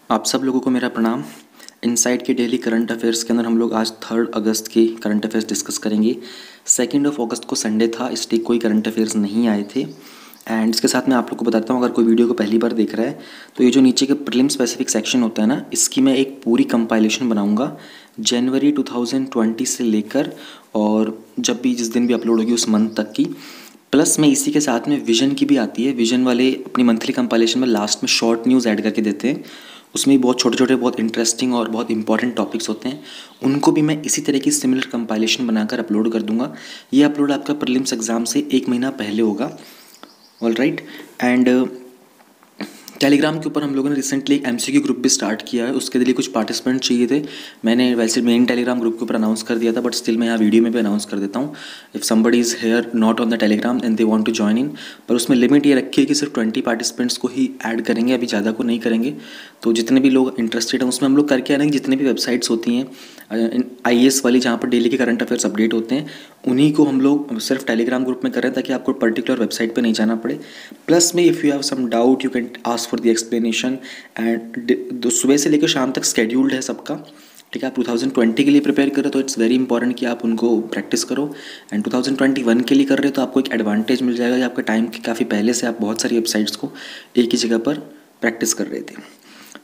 आप सब लोगों को मेरा प्रणाम। इनसाइट के डेली करंट अफेयर्स के अंदर हम लोग आज 3 अगस्त के करंट अफेयर्स डिस्कस करेंगे। 2 अगस्त को संडे था, इसलिए कोई करंट अफेयर्स नहीं आए थे। एंड इसके साथ मैं आप लोग को बताता हूँ, अगर कोई वीडियो को पहली बार देख रहा है तो ये जो नीचे का प्रीलिम स्पेसिफिक सेक्शन होता है ना, इसकी मैं एक पूरी कंपाइलेशन बनाऊँगा जनवरी 2020 से लेकर और जब भी जिस दिन भी अपलोड होगी उस मंथ तक की। प्लस में इसी के साथ में विजन की भी आती है। विजन वाले अपनी मंथली कंपाइलेशन में लास्ट में शॉर्ट न्यूज़ ऐड करके देते हैं। उसमें भी बहुत छोटे छोटे बहुत इंटरेस्टिंग और बहुत इंपॉर्टेंट टॉपिक्स होते हैं, उनको भी मैं इसी तरह की सिमिलर कंपाइलेशन बनाकर अपलोड कर दूंगा। ये अपलोड आपका प्रीलिम्स एग्ज़ाम से 1 महीना पहले होगा। All right. एंड टेलीग्राम के ऊपर हम लोगों ने रिसेंटली एक एमसीक्यू ग्रुप भी स्टार्ट किया है, उसके लिए कुछ पार्टिसिपेंट चाहिए थे। मैंने वैसे मेन टेलीग्राम ग्रुप के ऊपर अनाउंस कर दिया था, बट स्टिल मैं यहाँ वीडियो में भी अनाउंस कर देता हूँ। If somebody is here not on the Telegram and they want to join in, पर उसमें लिमिट ये रखी है कि सिर्फ 20 पार्टिसिपेंट्स को ही ऐड करेंगे, अभी ज़्यादा को नहीं करेंगे। तो जितने भी लोग इंटरेस्टेड हैं उसमें हम लोग करके आएंगे। जितने भी वेबसाइट्स होती हैं IAS वाली, जहाँ पर डेली के करंट अफेयर्स अपडेट होते हैं, उन्हीं को हम लोग सिर्फ टेलीग्राम ग्रुप में कर रहे हैं ताकि आपको पर्टिकुलर वेबसाइट पे नहीं जाना पड़े। प्लस में if you have some doubt you can ask for the explanation. And सुबह से लेकर शाम तक स्केड्यूल्ड है सबका, ठीक है। आप 2020 के लिए प्रिपेयर कर रहे हो तो इट्स वेरी इंपॉर्टेंट कि आप उनको प्रैक्टिस करो। एंड 2021 के लिए कर रहे हो तो आपको एक एडवांटेज मिल जाएगा कि आपका टाइम के काफ़ी पहले से आप बहुत सारी वेबसाइट्स को एक ही जगह पर प्रैक्टिस कर रहे थे,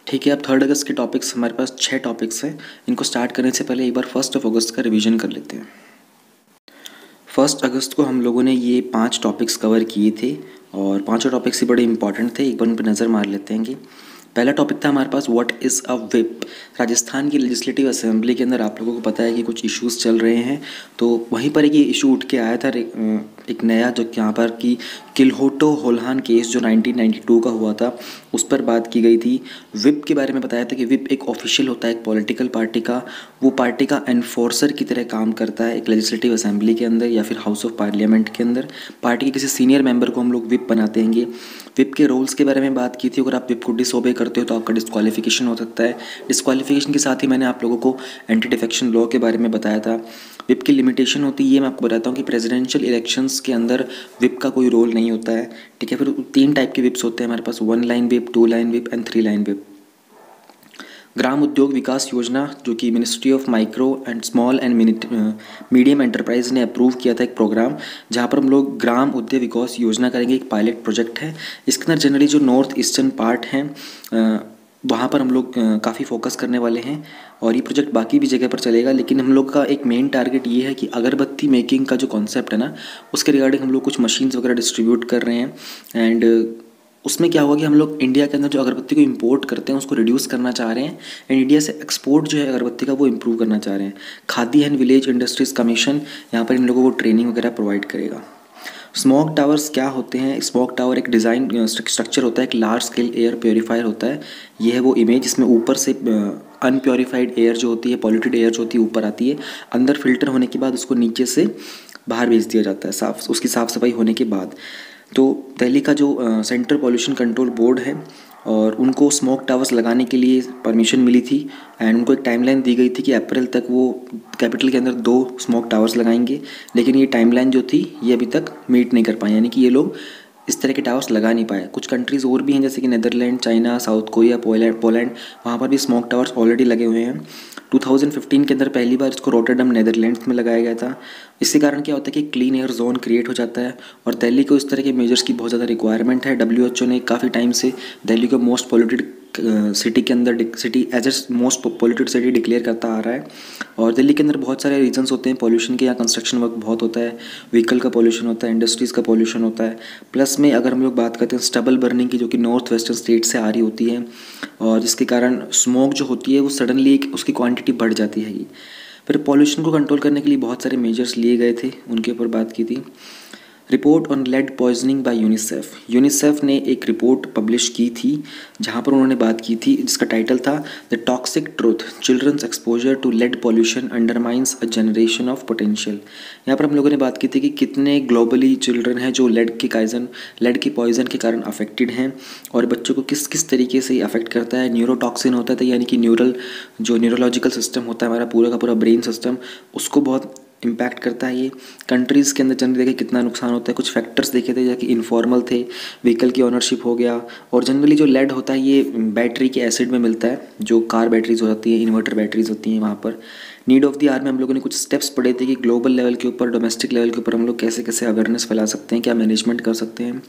ठीक है। अब 3 अगस्त के टॉपिक्स, हमारे पास 6 टॉपिक्स हैं। इनको स्टार्ट करने से पहले एक बार 1 अगस्त का रिवीजन कर लेते हैं। 1 अगस्त को हम लोगों ने ये 5 टॉपिक्स कवर किए थे और पाँचों टॉपिक्स ही बड़े इंपॉर्टेंट थे। एक बार उन पर नज़र मार लेते हैं कि पहला टॉपिक था हमारे पास what is a whip. Rajasthan की लेजिस्लेटिव असेंबली के अंदर आप लोगों को पता है कि कुछ इश्यूज़ चल रहे हैं, तो वहीं पर एक ये इशू उठ के आया था एक नया, जो यहाँ पर कि किल्होटो होल्हान केस जो 1992 का हुआ था, उस पर बात की गई थी। विप के बारे में बताया था कि विप एक ऑफिशियल होता है एक पॉलिटिकल पार्टी का, वो पार्टी का एनफोर्सर की तरह काम करता है एक लेजिस्लेटिव असेंबली के अंदर या फिर हाउस ऑफ पार्लियामेंट के अंदर। पार्टी के किसी सीनियर मेंबर को हम लोग विप बनाते हैं। विप के रोल्स के बारे में बात की थी। अगर आप विप को डिसओबे करते हो तो आपका डिस्क्वालिफिकेशन हो सकता है। डिस्क्वालिफिकेशन के साथ ही मैंने आप लोगों को एंटी डिफेक्शन लॉ के बारे में बताया था। विप की लिमिटेशन होती है, ये मैं आपको बताता हूँ कि प्रेसिडेंशियल इलेक्शंस के अंदर विप का कोई रोल नहीं होता है, ठीक है। फिर 3 टाइप के विप्स होते हैं हमारे पास, 1 line whip, 2 line whip and 3 line whip. Gram Udyog Vikas Yojana, जो कि ministry of micro and small and medium enterprise ने अप्रूव किया था, एक प्रोग्राम जहाँ पर हम लोग ग्राम उद्योग विकास योजना करेंगे। एक पायलट प्रोजेक्ट है। इसके अंदर जनरली जो नॉर्थ ईस्टर्न पार्ट हैं वहाँ पर हम लोग काफ़ी फोकस करने वाले हैं और ये प्रोजेक्ट बाकी भी जगह पर चलेगा, लेकिन हम लोग का एक मेन टारगेट ये है कि अगरबत्ती मेकिंग का जो कॉन्सेप्ट है ना, उसके रिगार्डिंग हम लोग कुछ मशीन्स वगैरह डिस्ट्रीब्यूट कर रहे हैं। एंड उसमें क्या होगा कि हम लोग इंडिया के अंदर जो अगरबत्ती को इंपोर्ट करते हैं उसको रिड्यूस करना चाह रहे हैं एंड इंडिया से एक्सपोर्ट जो है अगरबत्ती का वो इंप्रूव करना चाह रहे हैं। Khadi and village industries commission यहाँ पर इन लोगों को ट्रेनिंग वगैरह प्रोवाइड करेगा। स्मोक टावर्स क्या होते हैं? स्मोक टावर एक डिज़ाइन स्ट्रक्चर होता है, एक लार्ज स्केल एयर प्योरीफायर होता है। ये है वो इमेज, इसमें ऊपर से अनप्योरीफाइड एयर जो होती है, पॉल्यूटेड एयर जो होती है ऊपर आती है, अंदर फिल्टर होने के बाद उसको नीचे से बाहर भेज दिया जाता है उसकी साफ़ सफाई होने के बाद। तो दिल्ली का जो सेंट्रल पॉल्यूशन कंट्रोल बोर्ड है और उनको स्मोक टावर्स लगाने के लिए परमिशन मिली थी एंड उनको एक टाइमलाइन दी गई थी कि अप्रैल तक वो कैपिटल के अंदर 2 स्मोक टावर्स लगाएंगे, लेकिन ये टाइमलाइन जो थी ये अभी तक मीट नहीं कर पाए, यानी कि ये लोग इस तरह के टावर्स लगा नहीं पाए। कुछ कंट्रीज़ और भी हैं जैसे कि Netherland, China, South Korea, Poland, वहाँ पर भी स्मोक टावर्स ऑलरेडी लगे हुए हैं। 2015 के अंदर पहली बार इसको रोटरडम नीदरलैंड्स में लगाया गया था। इसके कारण क्या होता है कि क्लीन एयर जोन क्रिएट हो जाता है और दिल्ली को इस तरह के मेजर्स की बहुत ज़्यादा रिक्वायरमेंट है। WHO ने काफ़ी टाइम से दिल्ली को मोस्ट पोल्यूटेड सिटी के अंदर city as a most polluted city declare करता आ रहा है। और दिल्ली के अंदर बहुत सारे रीजंस होते हैं पॉल्यूशन के। यहाँ कंस्ट्रक्शन वर्क बहुत होता है, व्हीकल का पॉल्यूशन होता है, इंडस्ट्रीज़ का पॉल्यूशन होता है। प्लस में अगर हम लोग बात करते हैं स्टबल बर्निंग की, जो कि नॉर्थ वेस्टर्न स्टेट से आ रही होती है और जिसके कारण स्मोक जो होती है वो सडनली उसकी क्वांटिटी बढ़ जाती है। फिर पॉल्यूशन को कंट्रोल करने के लिए बहुत सारे मेजर्स लिए गए थे, उनके ऊपर बात की थी। Report on lead poisoning by UNICEF ने एक रिपोर्ट पब्लिश की थी जहाँ पर उन्होंने बात की थी जिसका टाइटल था the toxic truth, children's exposure to lead pollution undermines a generation of potential. यहाँ पर हम लोगों ने बात की थी कि कितने ग्लोबली चिल्ड्रन हैं जो लेड के पॉइजन के कारण अफेक्टेड हैं और बच्चों को किस किस तरीके से अफेक्ट करता है। न्यूरोटॉक्सिन होता है, यानी कि न्यूरोलॉजिकल सिस्टम होता है हमारा पूरा का पूरा ब्रेन सिस्टम, उसको बहुत इम्पैक्ट करता है ये कंट्रीज़ के अंदर जनरली देखे कितना नुकसान होता है। कुछ फैक्टर्स देखे थे जैसे इनफॉर्मल थे, व्हीकल की ओनरशिप हो गया, और जनरली जो लेड होता है ये बैटरी के एसिड में मिलता है, जो कार बैटरीज हो जाती है, इन्वर्टर बैटरीज होती हैं वहाँ पर। नीड ऑफ द आवर में हम लोगों ने कुछ स्टेप्स पढ़े थे कि ग्लोबल लेवल के ऊपर, डोमेस्टिक लेवल के ऊपर हम लोग कैसे कैसे अवेयरनेस फैला सकते हैं, क्या मैनेजमेंट कर सकते हैं।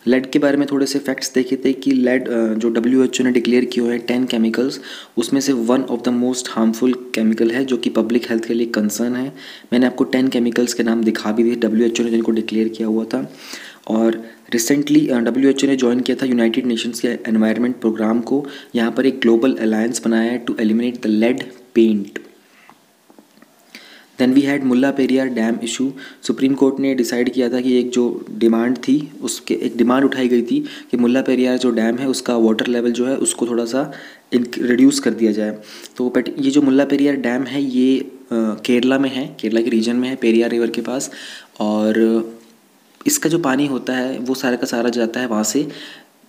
लेड के बारे में थोड़े से फैक्ट्स देखे थे कि लेड जो WHO ने डिक्लेयर किए हुए हैं 10 केमिकल्स, उसमें से one of the most harmful chemical है जो कि पब्लिक हेल्थ के लिए कंसर्न है। मैंने आपको 10 केमिकल्स के नाम दिखा भी दिए WHO ने जिनको डिक्लेयर किया हुआ था। और रिसेंटली WHO ने ज्वाइन किया था यूनाइटेड नेशंस के एनवायरनमेंट प्रोग्राम को। यहाँ पर एक ग्लोबल अलायंस बनाया है to eliminate the lead paint. Then we had Mulla Periyar dam issue. Supreme court ने डिसाइड किया था कि एक जो डिमांड थी, उसके एक डिमांड उठाई गई थी कि मुल्ला पेरियार जो डैम है उसका वाटर लेवल जो है उसको थोड़ा सा रिड्यूस कर दिया जाए। तो बट ये जो मुल्ला पेरियार डैम है ये केरला में है, केरला के रीजन में है, पेरियार रिवर के पास। और इसका जो पानी होता है वो सारा का सारा जाता है वहाँ से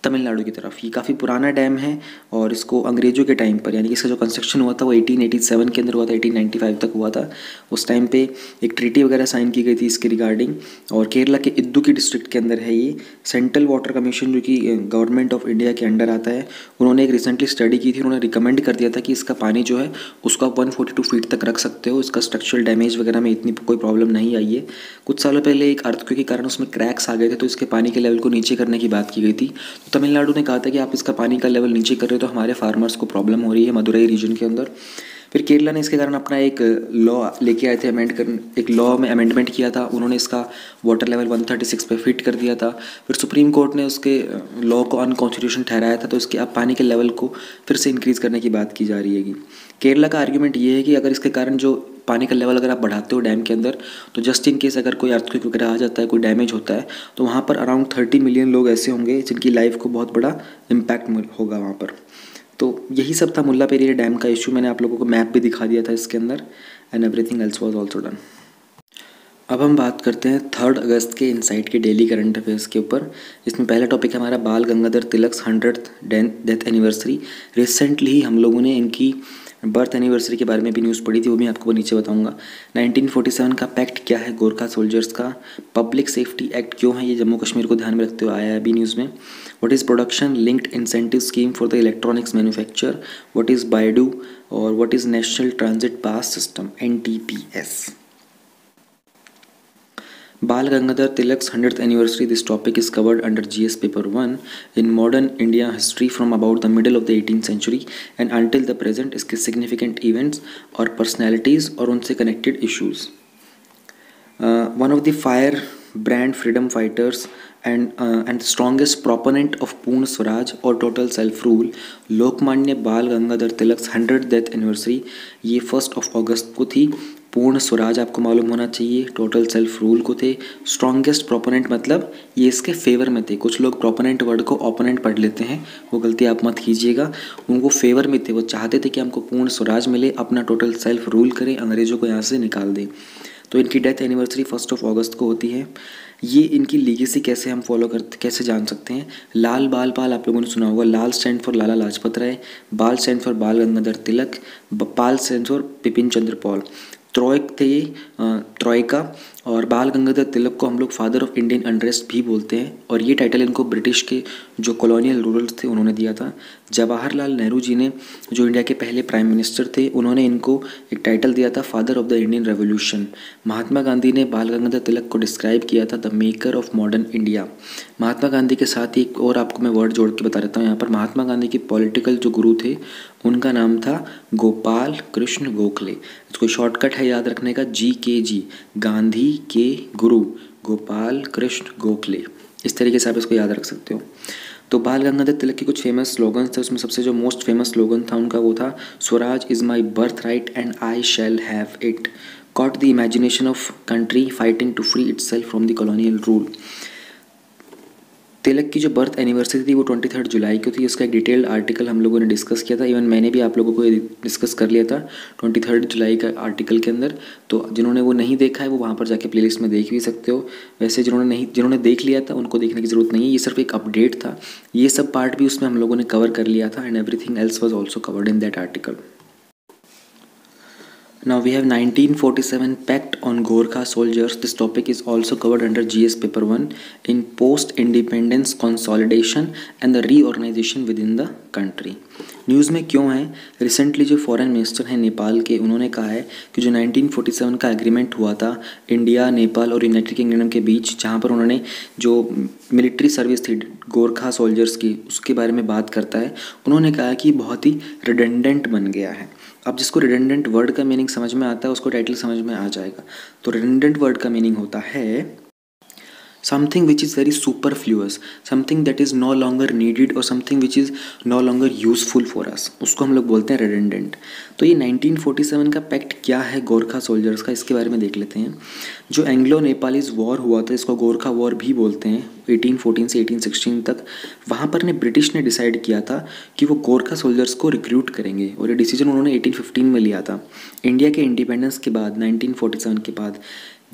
तमिलनाडु की तरफ। ये काफ़ी पुराना डैम है और इसको अंग्रेज़ों के टाइम पर, यानी कि इसका जो कंस्ट्रक्शन हुआ था वो 1887 के अंदर हुआ था, 1895 तक हुआ था। उस टाइम पे एक ट्रीटी वगैरह साइन की गई थी इसके रिगार्डिंग। और केरला के इद्दुकी डिस्ट्रिक्ट के अंदर है ये। सेंट्रल वाटर कमीशन जो कि गवर्नमेंट ऑफ इंडिया के अंडर आता है, उन्होंने एक रिसेंटली स्टडी की थी। उन्होंने रिकमेंड कर दिया था कि इसका पानी जो है उसको आप 142 फीट तक रख सकते हो, इसका स्ट्रक्चरल डैमेज वगैरह में इतनी कोई प्रॉब्लम नहीं आई है। कुछ सालों पहले एक अर्थक्वेक के कारण उसमें क्रैक्स आ गए थे, तो इसके पानी के लेवल को नीचे करने की बात की गई थी। तो तमिलनाडु ने कहा था कि आप इसका पानी का लेवल नीचे कर रहे हो तो हमारे फार्मर्स को प्रॉब्लम हो रही है मदुरई रीजन के अंदर। फिर केरला ने इसके कारण अपना एक लॉ लेके आए थे, एक लॉ में अमेंडमेंट किया था। उन्होंने इसका वाटर लेवल 136 पे फिट कर दिया था। फिर सुप्रीम कोर्ट ने उसके लॉ को अनकॉन्स्टिट्यूशनल ठहराया था, तो इसके अब पानी के लेवल को फिर से इंक्रीज़ करने की बात की जा रही है। केरला का आर्ग्यूमेंट ये है कि अगर इसके कारण जो पानी का लेवल अगर आप बढ़ाते हो डैम के अंदर, तो जस्ट इन केस अगर कोई अर्थक्वेक वगैरह आ जाता है, कोई डैमेज होता है, तो वहाँ पर अराउंड 30 मिलियन लोग ऐसे होंगे जिनकी लाइफ को बहुत बड़ा इम्पैक्ट होगा वहाँ पर। तो यही सब था मुल्ला पेरियार डैम का इशू। मैंने आप लोगों को मैप भी दिखा दिया था इसके अंदर, and everything else was also done. अब हम बात करते हैं 3 अगस्त के इनसाइट के डेली करंट अफेयर्स के ऊपर। इसमें पहला टॉपिक है हमारा बाल गंगाधर तिलक 100th डेथ एनिवर्सरी। रिसेंटली ही हम लोगों ने इनकी बर्थ एनिवर्सरी के बारे में भी न्यूज़ पढ़ी थी, वो भी आपको नीचे बताऊंगा। 1947 का पैक्ट क्या है गोरखा सोल्जर्स का। पब्लिक सेफ्टी एक्ट क्यों है, ये जम्मू कश्मीर को ध्यान में रखते हुए आया है अभी न्यूज़ में। What is production linked incentive scheme for the electronics manufacture. What is Baidu और what is national transit pass system NTPS। Bal Gangadhar Tilak's 100th anniversary. This topic is covered under GS paper 1 in modern India history from about the middle of the 18th century and until the present. इसके significant events और personalities और उनसे connected issues. One of the fire brand freedom fighters and the strongest proponent of पूर्ण स्वराज और total self rule, Lokmanya बाल गंगाधर तिलक 100th death anniversary ये 1 अगस्त को थी। पूर्ण स्वराज आपको मालूम होना चाहिए, टोटल सेल्फ रूल को थे। स्ट्रॉन्गेस्ट प्रोपोनेंट मतलब ये इसके फेवर में थे। कुछ लोग प्रोपोनेंट वर्ड को ओपोनेंट पढ़ लेते हैं, वो गलती आप मत कीजिएगा। उनको फेवर में थे, वो चाहते थे कि हमको पूर्ण स्वराज मिले, अपना टोटल सेल्फ रूल करें, अंग्रेज़ों को यहाँ से निकाल दें। तो इनकी डेथ एनिवर्सरी 1 अगस्त को होती है। ये इनकी लीगेसी कैसे हम फॉलो करते, कैसे जान सकते हैं। लाल बाल पाल आप लोगों ने सुना होगा। Lal stand for Lala Lajpat Rai, Bal stand for Bal Gangadhar Tilak, Pal stand for Bipin Chandra Pal. Troika थे ये, त्रोइका। और बाल गंगाधर तिलक को हम लोग फादर ऑफ इंडियन अनरेस्ट भी बोलते हैं, और ये टाइटल इनको ब्रिटिश के जो कॉलोनियल रूलर्स थे उन्होंने दिया था। जवाहरलाल नेहरू जी ने, जो इंडिया के पहले प्राइम मिनिस्टर थे, उन्होंने इनको एक टाइटल दिया था father of the Indian revolution. Mahatma Gandhi ने बाल गंगाधर तिलक को डिस्क्राइब किया था the maker of modern India. Mahatma Gandhi के साथ ही एक और आपको मैं वर्ड जोड़ के बता देता हूँ यहाँ पर। महात्मा गांधी के पॉलिटिकल जो गुरु थे उनका नाम था गोपाल कृष्ण गोखले। इसको शॉर्टकट है याद रखने का, GKG, गांधी के गुरु गोपाल कृष्ण गोखले। इस तरीके से आप इसको याद रख सकते हो। तो बाल गंगाधर तिलक के कुछ फेमस स्लोगन्स थे, उसमें सबसे जो मोस्ट फेमस स्लोगन था उनका वो था swaraj is my birth right and I shall have it, caught the imagination of country fighting to free itself from the colonial rule. Tilak की जो बर्थ एनिवर्सरी थी वो 23 जुलाई को थी। इसका एक डिटेल्ड आर्टिकल हम लोगों ने डिस्कस किया था, इवन मैंने भी आप लोगों को डिस्कस कर लिया था 23 जुलाई का आर्टिकल के अंदर। तो जिन्होंने वो नहीं देखा है वो वहाँ पर जाके प्लेलिस्ट में देख भी सकते हो। वैसे जिन्होंने देख लिया था उनको देखने की ज़रूरत नहीं है, ये सिर्फ एक अपडेट था। ये सब पार्ट भी उसमें हम लोगों ने कवर कर लिया था, and everything else was also covered in that article. Now we have 1947 Pact on Gorkha Soldiers. This topic is also covered under GS Paper 1 in post-independence consolidation and the reorganization within the country. News में क्यों है? Recently जो foreign minister हैं नेपाल के, उन्होंने कहा है कि जो 1947 का एग्रीमेंट हुआ था इंडिया, नेपाल और यूनाइटेड किंगडम के बीच, जहाँ पर उन्होंने जो मिलिट्री सर्विस थी गोरखा सोल्जर्स की, उसके बारे में बात करता है। उन्होंने कहा कि बहुत ही रिडंडेंट बन गया है। अब जिसको रिडंडेंट वर्ड का मीनिंग समझ में आता है उसको टाइटल समझ में आ जाएगा। तो रिडंडेंट वर्ड का मीनिंग होता है something which is very superfluous, something that is no longer needed और something which is no longer useful for us, उसको हम लोग बोलते हैं रिडंडेंट। तो ये 1947 का पैक्ट क्या है गोरखा सोल्जर्स का, इसके बारे में देख लेते हैं। जो एंग्लो नेपालीज वॉर हुआ था, इसको गोरखा वॉर भी बोलते हैं, 1814 से 1816 तक, वहाँ पर ब्रिटिश ने डिसाइड किया था कि वो गोरखा सोल्जर्स को रिक्रूट करेंगे और ये डिसीजन उन्होंने 1815 में लिया था। इंडिया के इंडिपेंडेंस के बाद 1947 के बाद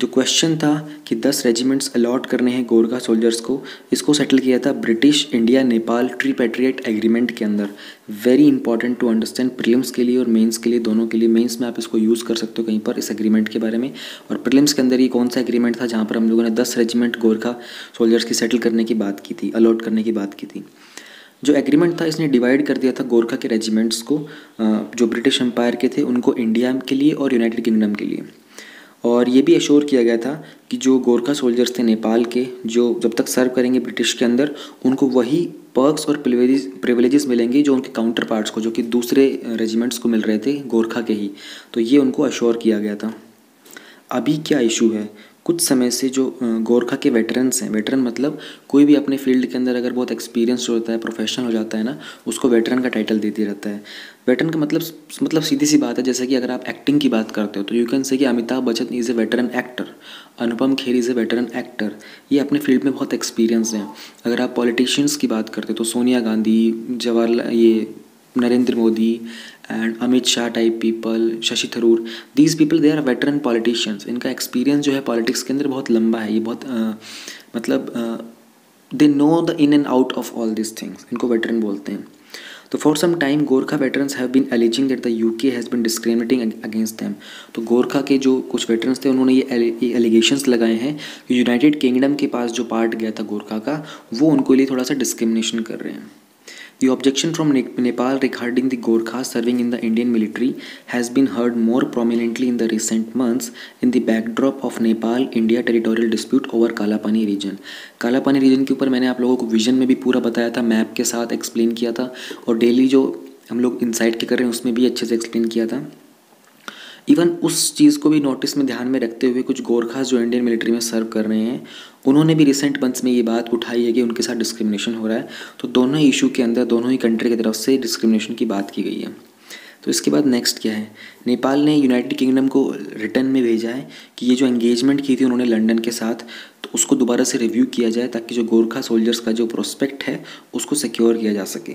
जो क्वेश्चन था कि 10 रेजिमेंट्स अलॉट करने हैं गोरखा सोल्जर्स को, इसको सेटल किया था British India Nepal tripartite agreement के अंदर। Very important to understand prelims के लिए और मेंस के लिए, दोनों के लिए। मेंस में आप इसको यूज़ कर सकते हो कहीं पर इस एग्रीमेंट के बारे में, और प्रीलिम्स के अंदर ये कौन सा एग्रीमेंट था जहाँ पर हम लोगों ने 10 रेजिमेंट गोरखा सोल्जर्स की सेटल करने की बात की थी, अलॉट करने की बात की थी। जो एग्रीमेंट था इसने डिवाइड कर दिया था गोरखा के रेजिमेंट्स को, जो ब्रिटिश एम्पायर के थे उनको इंडिया के लिए और यूनाइटेड किंगडम के लिए। और ये भी एश्योर किया गया था कि जो गोरखा सोल्जर्स थे नेपाल के, जो जब तक सर्व करेंगे ब्रिटिश के अंदर, उनको वही पर्क्स और प्रिविलेजेस मिलेंगे जो उनके काउंटर पार्ट्स को, जो कि दूसरे रेजिमेंट्स को मिल रहे थे गोरखा के ही। तो ये उनको एश्योर किया गया था। अभी क्या इशू है? कुछ समय से जो गोरखा के वेटरन्स हैं, वेटरन मतलब कोई भी अपने फील्ड के अंदर अगर बहुत एक्सपीरियंस होता है, प्रोफेशनल हो जाता है ना, उसको वेटरन का टाइटल देते रहता है। वेटरन का मतलब सीधी सी बात है, जैसे कि अगर आप एक्टिंग की बात करते हो तो यू कैन से कि Amitabh Bachchan is a veteran actor, Anupam Kher is a veteran actor, ये अपने फील्ड में बहुत एक्सपीरियंस हैं। अगर आप पॉलिटिशियंस की बात करते हो तो सोनिया गांधी, जवाहरलाल, ये Narendra Modi and Amit Shah type people, Shashi Tharoor, these people they are veteran politicians. इनका एक्सपीरियंस जो है पॉलिटिक्स के अंदर बहुत लंबा है। ये बहुत they know the in and out of all this things, इनको वेटरन बोलते हैं। तो for some time Gorkha veterans have been alleging that the UK has been discriminating against them. तो गोरखा के जो कुछ वेटरन्स थे उन्होंने ये एलिगेशंस लगाए हैं कि यूनाइटेड किंगडम के पास जो पार्ट गया था गोरखा का, वो उनको लिए थोड़ा सा डिस्क्रिमिनेशन कर रहे हैं। The objection from Nepal regarding the Gorkhas serving in the Indian military has been heard more prominently in the recent months in the backdrop of Nepal-India territorial dispute over Kalapani region. Kalapani region के ऊपर मैंने आप लोगों को vision में भी पूरा बताया था, मैप के साथ एक्सप्लेन किया था, और डेली जो हम लोग इनसाइट के कर रहे हैं उसमें भी अच्छे से एक्सप्लेन किया था। इवन उस चीज़ को भी नोटिस में ध्यान में रखते हुए कुछ गोरखास जो इंडियन मिलिट्री में सर्व कर रहे हैं, उन्होंने भी रिसेंट मंथ्स में ये बात उठाई है कि उनके साथ डिस्क्रिमिनेशन हो रहा है। तो दोनों ही इशू के अंदर दोनों ही कंट्री की तरफ से डिस्क्रिमिनेशन की बात की गई है। तो इसके बाद नेक्स्ट क्या है? नेपाल ने यूनाइटेड किंगडम को रिटर्न में भेजा है कि ये जो एंगेजमेंट की थी उन्होंने लंदन के साथ, तो उसको दोबारा से रिव्यू किया जाए ताकि जो गोरखा सोल्जर्स का जो प्रोस्पेक्ट है उसको सिक्योर किया जा सके।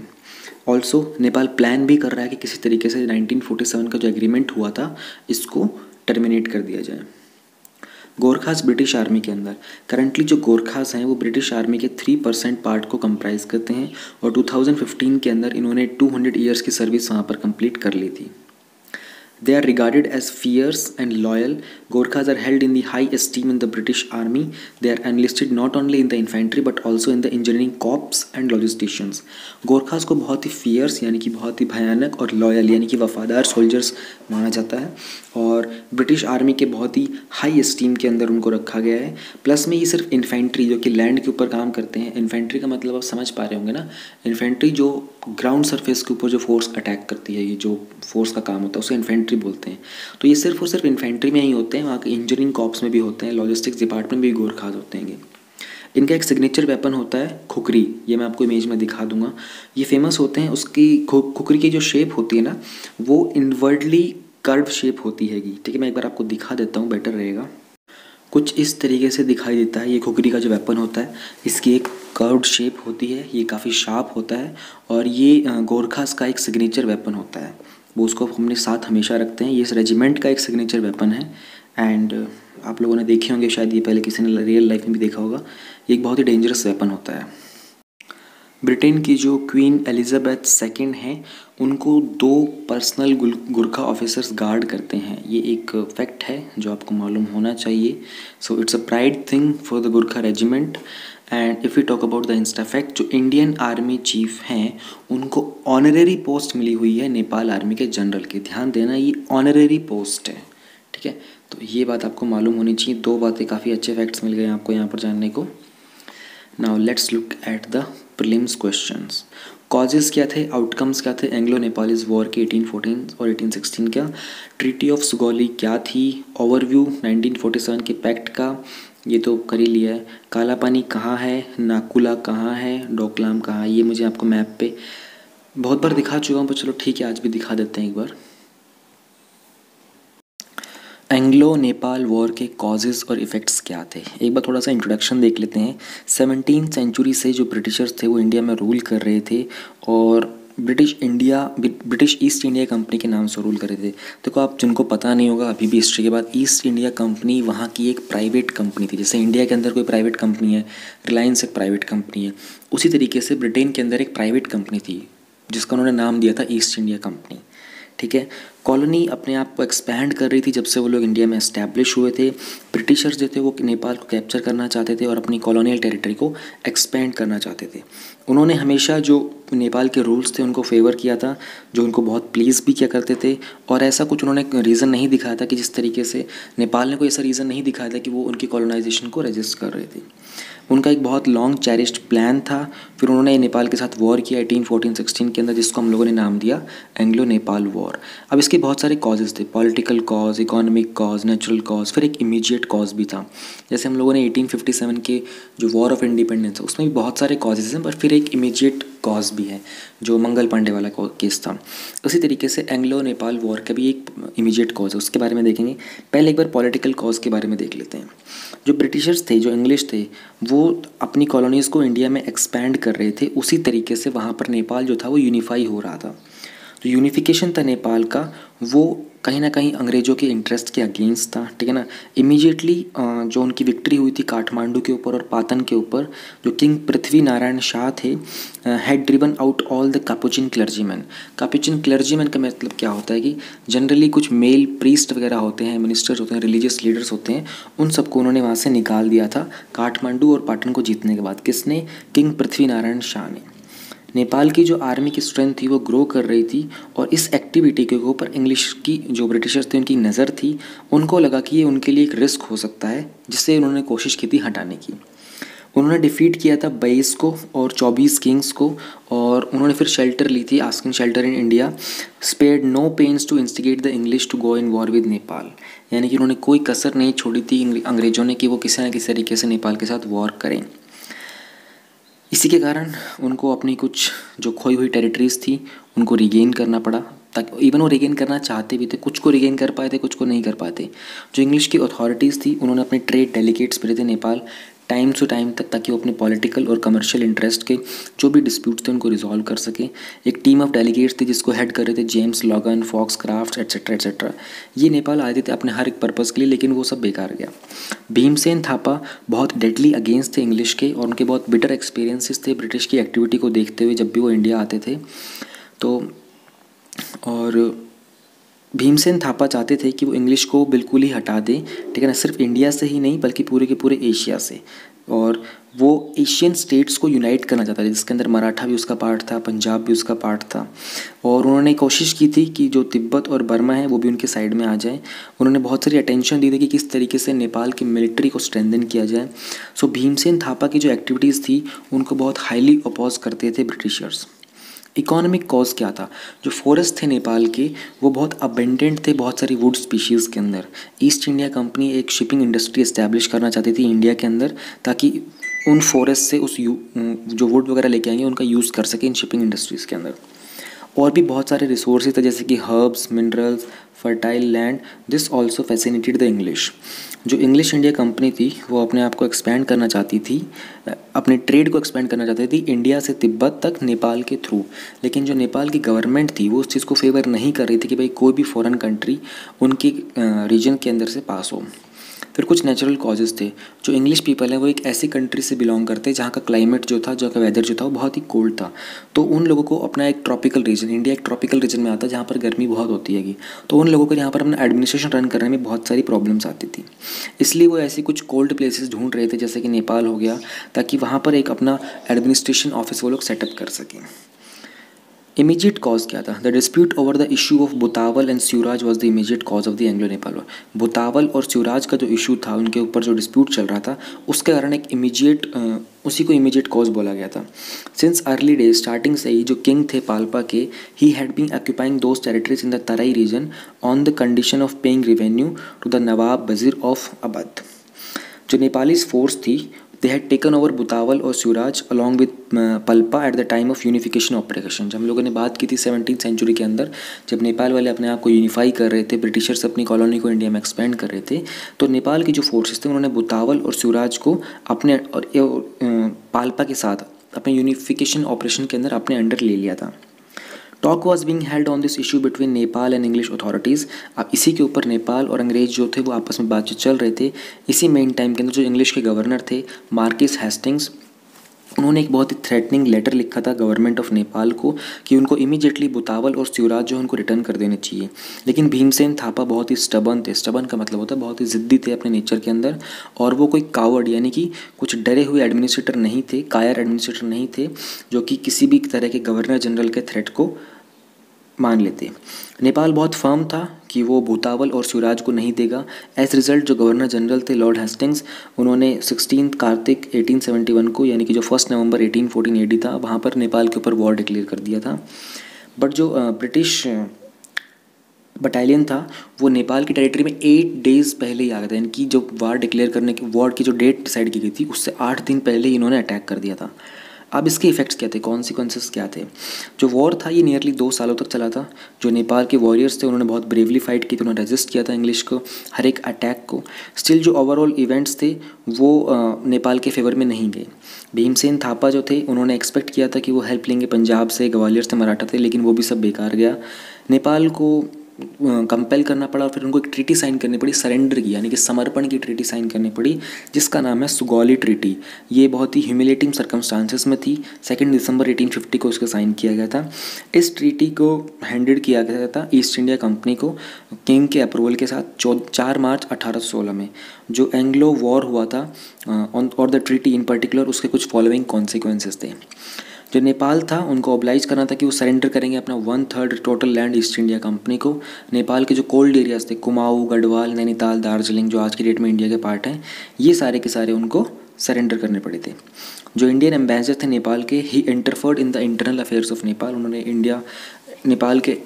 ऑल्सो नेपाल प्लान भी कर रहा है कि किसी तरीके से 1947 का जो एग्रीमेंट हुआ था इसको टर्मिनेट कर दिया जाए। गोरखास ब्रिटिश आर्मी के अंदर करंटली जो गोरखास हैं वो ब्रिटिश आर्मी के 3% पार्ट को कंप्राइज करते हैं, और 2015 के अंदर इन्होंने 200 ईयर्स की सर्विस वहाँ पर कंप्लीट कर ली थी। They are regarded as fierce and loyal. Gorkhas are held in the high esteem in the British Army. They are enlisted not only in the infantry but also in the engineering corps and logisticians. Gorkhas को बहुत ही fears यानी कि बहुत ही भयानक और loyal यानी कि वफादार सोल्जर्स माना जाता है, और ब्रिटिश आर्मी के बहुत ही हाई एस्टीम के अंदर उनको रखा गया है। प्लस में ये सिर्फ इन्फेंट्री जो कि लैंड के ऊपर काम करते हैं, इन्फेंट्री का मतलब आप समझ पा रहे होंगे ना, इन्फेंट्री जो ग्राउंड सरफेस के ऊपर जो फोर्स अटैक करती है, ये जो फोर्स का काम होता है उसे इन्फेंट्री बोलते हैं। तो ये सिर्फ और सिर्फ इन्फेंट्री में ही होते हैं, वहाँ के इंजीनियरिंग कॉर्प्स में भी होते हैं, लॉजिस्टिक्स डिपार्टमेंट में भी गोरखास होते हैं। इनका एक सिग्नेचर वेपन होता है खुकरी, ये मैं आपको इमेज में दिखा दूंगा। ये फेमस होते हैं, उसकी खुकरी की जो शेप होती है ना वो इनवर्डली कर्व शेप होती हैगी। ठीक है, मैं एक बार आपको दिखा देता हूँ, बेटर रहेगा। कुछ इस तरीके से दिखाई देता है ये खुकरी का जो वेपन होता है, इसकी एक कर्व्ड शेप होती है, ये काफ़ी शार्प होता है, और ये गोरखास का एक सिग्नेचर वेपन होता है, वो उसको अपने साथ हमेशा रखते हैं। ये इस रेजिमेंट का एक सिग्नेचर वेपन है, एंड आप लोगों ने देखे होंगे शायद, ये पहले किसी ने रियल लाइफ में भी देखा होगा। ये एक बहुत ही डेंजरस वेपन होता है। ब्रिटेन की जो क्वीन एलिजाबेथ सेकंड हैं उनको 2 पर्सनल गुरखा ऑफिसर्स गार्ड करते हैं। ये एक फैक्ट है जो आपको मालूम होना चाहिए। So it's a pride thing for the Gurkha regiment. And if you talk about the Insta fact, जो इंडियन आर्मी चीफ हैं उनको ऑनरेरी पोस्ट मिली हुई है नेपाल आर्मी के जनरल की। ध्यान देना, ये ऑनरेरी पोस्ट है, ठीक है। तो ये बात आपको मालूम होनी चाहिए। 2 बातें, काफ़ी अच्छे फैक्ट्स मिल गए आपको यहाँ पर जानने को। Now let's look at the prelims questions. Causes क्या थे, आउटकम्स क्या थे एंग्लो नेपालीज वॉर के 1814 और 1816 का। ट्रीटी ऑफ सुगौली क्या थी। ओवरव्यू 1947 के पैक्ट का, ये तो कर ही लिया है। काला पानी कहाँ है, नाकुला कहाँ है, डोकलाम कहाँ है, ये मुझे आपको मैप पे बहुत बार दिखा चुका हूँ, पर चलो ठीक है आज भी दिखा देते हैं एक बार। एंग्लो नेपाल वॉर के कॉजेज़ और इफ़ेक्ट्स क्या थे, एक बार थोड़ा सा इंट्रोडक्शन देख लेते हैं। 17वीं सेंचुरी से जो ब्रिटिशर्स थे वो इंडिया में रूल कर रहे थे और ब्रिटिश ईस्ट इंडिया कंपनी के नाम से रूल कर रहे थे। देखो, आप जिनको पता नहीं होगा अभी भी हिस्ट्री के बाद, ईस्ट इंडिया कंपनी वहाँ की एक प्राइवेट कंपनी थी। जैसे इंडिया के अंदर कोई प्राइवेट कंपनी है, रिलायंस एक प्राइवेट कंपनी है, उसी तरीके से ब्रिटेन के अंदर एक प्राइवेट कंपनी थी जिसका उन्होंने नाम दिया था ईस्ट इंडिया कंपनी, ठीक है। कॉलोनी अपने आप को एक्सपैंड कर रही थी जब से वो लोग इंडिया में एस्टैब्लिश हुए थे। ब्रिटिशर्स जो थे वो नेपाल को कैप्चर करना चाहते थे और अपनी कॉलोनियल टेरिटरी को एक्सपैंड करना चाहते थे। उन्होंने हमेशा जो नेपाल के रूल्स थे उनको फेवर किया था, जो उनको बहुत प्लीज़ भी किया करते थे। और ऐसा कुछ उन्होंने रीज़न नहीं दिखाया था कि जिस तरीके से नेपाल ने कोई ऐसा रीज़न नहीं दिखाया था कि वो उनकी कॉलोनाइजेशन को रेजिस्ट कर रहे थे। उनका एक बहुत लॉन्ग चेरिश्ड प्लान था। फिर उन्होंने नेपाल के साथ वॉर किया 1814-16 के अंदर, जिसको हम लोगों ने नाम दिया एंग्लो नेपाल वॉर। अब इसके बहुत सारे कॉजेज़ थे, political cause, economic cause, natural cause, फिर एक इमीडिएट कॉज भी था। जैसे हम लोगों ने 1857 के जो वॉर ऑफ इंडिपेंडेंस है उसमें भी बहुत सारे कॉजेज़ हैं, पर फिर एक इमीडिएट कॉज भी है जो मंगल पांडे वाला केस था। उसी तरीके से एंग्लो नेपाल वॉर का भी एक इमीडिएट कॉज है, उसके बारे में देखेंगे। पहले एक बार पॉलिटिकल कॉज के बारे में देख लेते हैं। जो ब्रिटिशर्स थे, जो इंग्लिश थे, वो अपनी कॉलोनीज़ को इंडिया में एक्सपैंड कर रहे थे। उसी तरीके से वहाँ पर नेपाल जो था वो यूनिफाई हो रहा था। जो यूनिफिकेशन था नेपाल का, वो कहीं ना कहीं अंग्रेज़ों के इंटरेस्ट के अगेंस्ट था, ठीक है ना। इमीडिएटली जो उनकी विक्ट्री हुई थी काठमांडू के ऊपर और पाटन के ऊपर, जो किंग पृथ्वी नारायण शाह थे, had driven out all the Capuchin clergyman. Capuchin clergyman का मतलब क्या होता है कि जनरली कुछ मेल प्रीस्ट वगैरह होते हैं, मिनिस्टर्स होते हैं, रिलीजियस लीडर्स होते हैं, उन सबको उन्होंने वहाँ से निकाल दिया था काठमांडू और पाटन को जीतने के बाद। किसने? किंग पृथ्वी नारायण शाह ने। नेपाल की जो आर्मी की स्ट्रेंथ थी वो ग्रो कर रही थी और इस एक्टिविटी के ऊपर इंग्लिश की जो ब्रिटिशर्स थे उनकी नज़र थी। उनको लगा कि ये उनके लिए एक रिस्क हो सकता है, जिससे उन्होंने कोशिश की थी हटाने की। उन्होंने डिफीट किया था 22 को और 24 किंग्स को, और उन्होंने फिर शेल्टर ली थी, asking shelter in India. Spared no pains to instigate the English to go in war with Nepal. यानी कि उन्होंने कोई कसर नहीं छोड़ी थी अंग्रेज़ों ने कि वो किसी न किसी तरीके से नेपाल के साथ वॉर करें। इसी के कारण उनको अपनी कुछ जो खोई हुई टेरिटरीज़ थी उनको रिगेन करना पड़ा। ताकि इवन वो रिगेन करना चाहते भी थे, कुछ को रिगेन कर पाए थे, कुछ को नहीं कर पाते। जो इंग्लिश की अथॉरिटीज़ थी उन्होंने अपने ट्रेड डेलीगेट्स भेजे थे नेपाल टाइम टू टाइम तक, ताकि वो अपने पॉलिटिकल और कमर्शियल इंटरेस्ट के जो भी डिस्प्यूट्स थे उनको रिजॉल्व कर सके। एक टीम ऑफ डेलीगेट्स थी जिसको हेड कर रहे थे James Logan, Fox Craft etcetera etcetera. ये नेपाल आए थे अपने हर एक पर्पज़ के लिए, लेकिन वो सब बेकार गया। भीमसेन थापा बहुत डेडली अगेंस्ट थे इंग्लिश के, और उनके बहुत बिटर एक्सपीरियंसेस थे ब्रिटिश की एक्टिविटी को देखते हुए जब भी वो इंडिया आते थे। तो और भीमसेन थापा चाहते थे कि वो इंग्लिश को बिल्कुल ही हटा दें, ठीक है ना, सिर्फ इंडिया से ही नहीं बल्कि पूरे के पूरे एशिया से। और वो एशियन स्टेट्स को यूनाइट करना चाहता था, जिसके अंदर मराठा भी उसका पार्ट था, पंजाब भी उसका पार्ट था। और उन्होंने कोशिश की थी कि जो तिब्बत और बर्मा है वो भी उनके साइड में आ जाए। उन्होंने बहुत सारी अटेंशन दी थी कि किस तरीके से नेपाल की मिलिट्री को स्ट्रेंथन किया जाए। सो भीमसेन थापा की जो एक्टिविटीज़ थी उनको बहुत हाईली अपोज करते थे ब्रिटिशर्स। इकोनॉमिक कॉज क्या था? जो फॉरेस्ट थे नेपाल के वो बहुत अबेंडेंट थे बहुत सारी वुड स्पीशीज़ के अंदर। ईस्ट इंडिया कंपनी एक शिपिंग इंडस्ट्री इस्टेब्लिश करना चाहती थी इंडिया के अंदर, ताकि उन फॉरेस्ट से जो वुड वगैरह लेके आएंगे उनका यूज़ कर सके इन शिपिंग इंडस्ट्रीज़ के अंदर। और भी बहुत सारे रिसोर्सेज थे जैसे कि herbs, minerals, fertile land. This also fascinated the English. जो इंग्लिश इंडिया कंपनी थी वो अपने आप को एक्सपैंड करना चाहती थी, अपने ट्रेड को एक्सपैंड करना चाहती थी इंडिया से तिब्बत तक नेपाल के थ्रू। लेकिन जो नेपाल की गवर्नमेंट थी वो उस चीज़ को फेवर नहीं कर रही थी कि भाई कोई भी फॉरेन कंट्री उनकी रीजन के अंदर से पास हो। फिर कुछ नेचुरल कॉजेज़ थे। जो इंग्लिश पीपल है वो एक ऐसी कंट्री से बिलोंग करते हैं जहाँ का क्लाइमेट जो था, जहाँ का वेदर जो था वो बहुत ही कोल्ड था। तो उन लोगों को अपना एक ट्रॉपिकल रीजन, इंडिया एक ट्रॉपिकल रीजन में आता है जहाँ पर गर्मी बहुत होती हैगी, तो उन लोगों को यहाँ पर अपना एडमिनिस्ट्रेशन रन करने में बहुत सारी प्रॉब्लम्स आती थी। इसलिए वो ऐसी कुछ कोल्ड प्लेसेस ढूंढ रहे थे जैसे कि नेपाल हो गया, ताकि वहाँ पर एक अपना एडमिनिस्ट्रेशन ऑफिस वो लोग सेटअप कर सकें। इमीडिएट कॉज क्या था? The dispute over the issue of Butwal and Sheoraj was the immediate cause of the Anglo Nepal war. Butwal और स्यूराज का जो इशू था, उनके ऊपर जो डिस्प्यूट चल रहा था, उसके कारण एक उसी को इमीडिएट कॉज बोला गया था। सिंस अर्ली डेज, स्टार्टिंग से ही जो किंग थे पाल्पा के, he had been occupying those territories in the Terai region on the condition of paying revenue to the Nawab Wazir of Awadh. जो नेपाली फोर्स थी, they had taken over Butwal और Sheoraj along with पल्पा at the time of unification operation। जब हम लोगों ने बात की थी 17th सेंचुरी के अंदर, जब नेपाल वाले अपने आप को यूनिफाई कर रहे थे, ब्रिटिशर्स अपनी कॉलोनी को इंडिया में एक्सपेंड कर रहे थे, तो नेपाल की जो फोर्सेस थे उन्होंने बुतावल और स्यूराज को अपने और पाल्पा के साथ अपने यूनिफिकेशन ऑपरेशन के अंदर अपने अंडर ले लिया था। Talk was being held on this issue between Nepal and English authorities. अब इसी के ऊपर नेपाल और अंग्रेज जो थे वो आपस में बातचीत चल रहे थे। इसी मेन टाइम के अंदर जो इंग्लिश के गवर्नर थे मार्किस हेस्टिंग्स, उन्होंने एक बहुत ही थ्रेटनिंग लेटर लिखा था गवर्नमेंट ऑफ नेपाल को कि उनको इमीडिएटली बुतावल और स्यूराज जो उनको रिटर्न कर देने चाहिए। लेकिन भीमसेन थापा बहुत ही स्टबन थे। स्टबन का मतलब होता है बहुत ही ज़िद्दी थे अपने नेचर के अंदर, और वो कोई कावर्ड यानी कि कुछ डरे हुए एडमिनिस्ट्रेटर नहीं थे, कायर एडमिनिस्ट्रेटर नहीं थे जो कि किसी भी तरह के गवर्नर जनरल के थ्रेट को मान लेते। नेपाल बहुत फर्म था कि वो बुतावल और स्यूराज को नहीं देगा। एज रिजल्ट जो गवर्नर जनरल थे लॉर्ड हेस्टिंग्स, उन्होंने 16 कार्तिक 1871 को, यानी कि जो 1 नवंबर 1814 AD था, वहाँ पर नेपाल के ऊपर वॉर डिक्लेयर कर दिया था। बट जो ब्रिटिश बटालियन था वो नेपाल की टेरिटरी में 8 डेज़ पहले ही आ गया था। यानी कि जो वॉर डिक्लेयर करने की, वॉर की जो डेट डिसाइड की गई थी उससे 8 दिन पहले ही इन्होंने अटैक कर दिया था। अब इसके इफेक्ट्स क्या थे, कॉन्सिक्वेंसेस क्या थे? जो वॉर था ये नियरली 2 सालों तक चला था। जो नेपाल के वॉरियर्स थे उन्होंने बहुत ब्रेवली फाइट की थी, उन्होंने रेजिस्ट किया था इंग्लिश को, हर एक अटैक को। स्टिल जो ओवरऑल इवेंट्स थे वो नेपाल के फेवर में नहीं गए। भीमसेन थापा जो थे उन्होंने एक्सपेक्ट किया था कि वो हेल्प लेंगे पंजाब से, ग्वालियर से, मराठा थे, लेकिन वो भी सब बेकार गया। नेपाल को कंपेल करना पड़ा और फिर उनको एक ट्रीटी साइन करनी पड़ी, सरेंडर की यानी कि समर्पण की ट्रीटी साइन करनी पड़ी, जिसका नाम है सुगौली ट्रीटी। ये बहुत ही ह्यूमिलेटिंग सर्कमस्टांसेस में थी। 2 दिसंबर 1850 को इसको साइन किया गया था। इस ट्रीटी को हैंडेड किया गया था ईस्ट इंडिया कंपनी को किंग के अप्रूवल के साथ 4 मार्च 1816 में। जो एंग्लो वॉर हुआ था और द ट्रीटी इन पर्टिकुलर, उसके कुछ फॉलोइंग कॉन्सिक्वेंसेस थे। जो नेपाल था उनको ऑब्लाइज करना था कि वो सरेंडर करेंगे अपना 1/3 total land east India company को। नेपाल के जो कोल्ड एरियाज थे, कुमाऊँ, गढ़वाल, नैनीताल, दार्जिलिंग, जो आज की डेट में इंडिया के पार्ट हैं, ये सारे के सारे उनको सरेंडर करने पड़े थे। जो इंडियन एम्बेसडर थे नेपाल के, he interfered in the internal affairs of Nepal. उन्होंने नेपाल के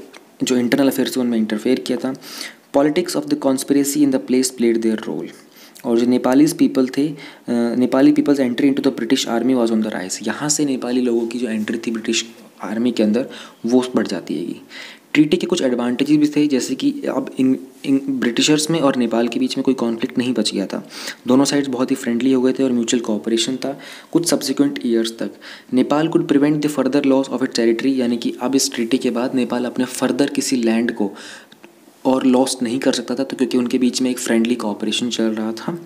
जो इंटरनल अफेयर्स थे उनमें इंटरफेयर किया था। Politics of the conspiracy in the place played their role. और जो नेपालीज पीपल थे, Nepali peoples entry into the British army was on the rise. यहाँ से नेपाली लोगों की जो एंट्री थी ब्रिटिश आर्मी के अंदर वो बढ़ जाती है। ट्रीटी के कुछ एडवांटेजेस भी थे, जैसे कि अब इन ब्रिटिशर्स में और नेपाल के बीच में कोई कॉन्फ्लिक्ट नहीं बच गया था। दोनों साइड्स बहुत ही फ्रेंडली हो गए थे और म्यूचुअल कोऑपरेशन था कुछ सब्सिक्वेंट ईयर्स तक। Nepal could prevent the further loss of it territory, यानी कि अब इस ट्रीटी के बाद नेपाल अपने फर्दर किसी लैंड को और लॉस्ट नहीं कर सकता था, तो क्योंकि उनके बीच में एक फ्रेंडली कोऑपरेशन चल रहा था।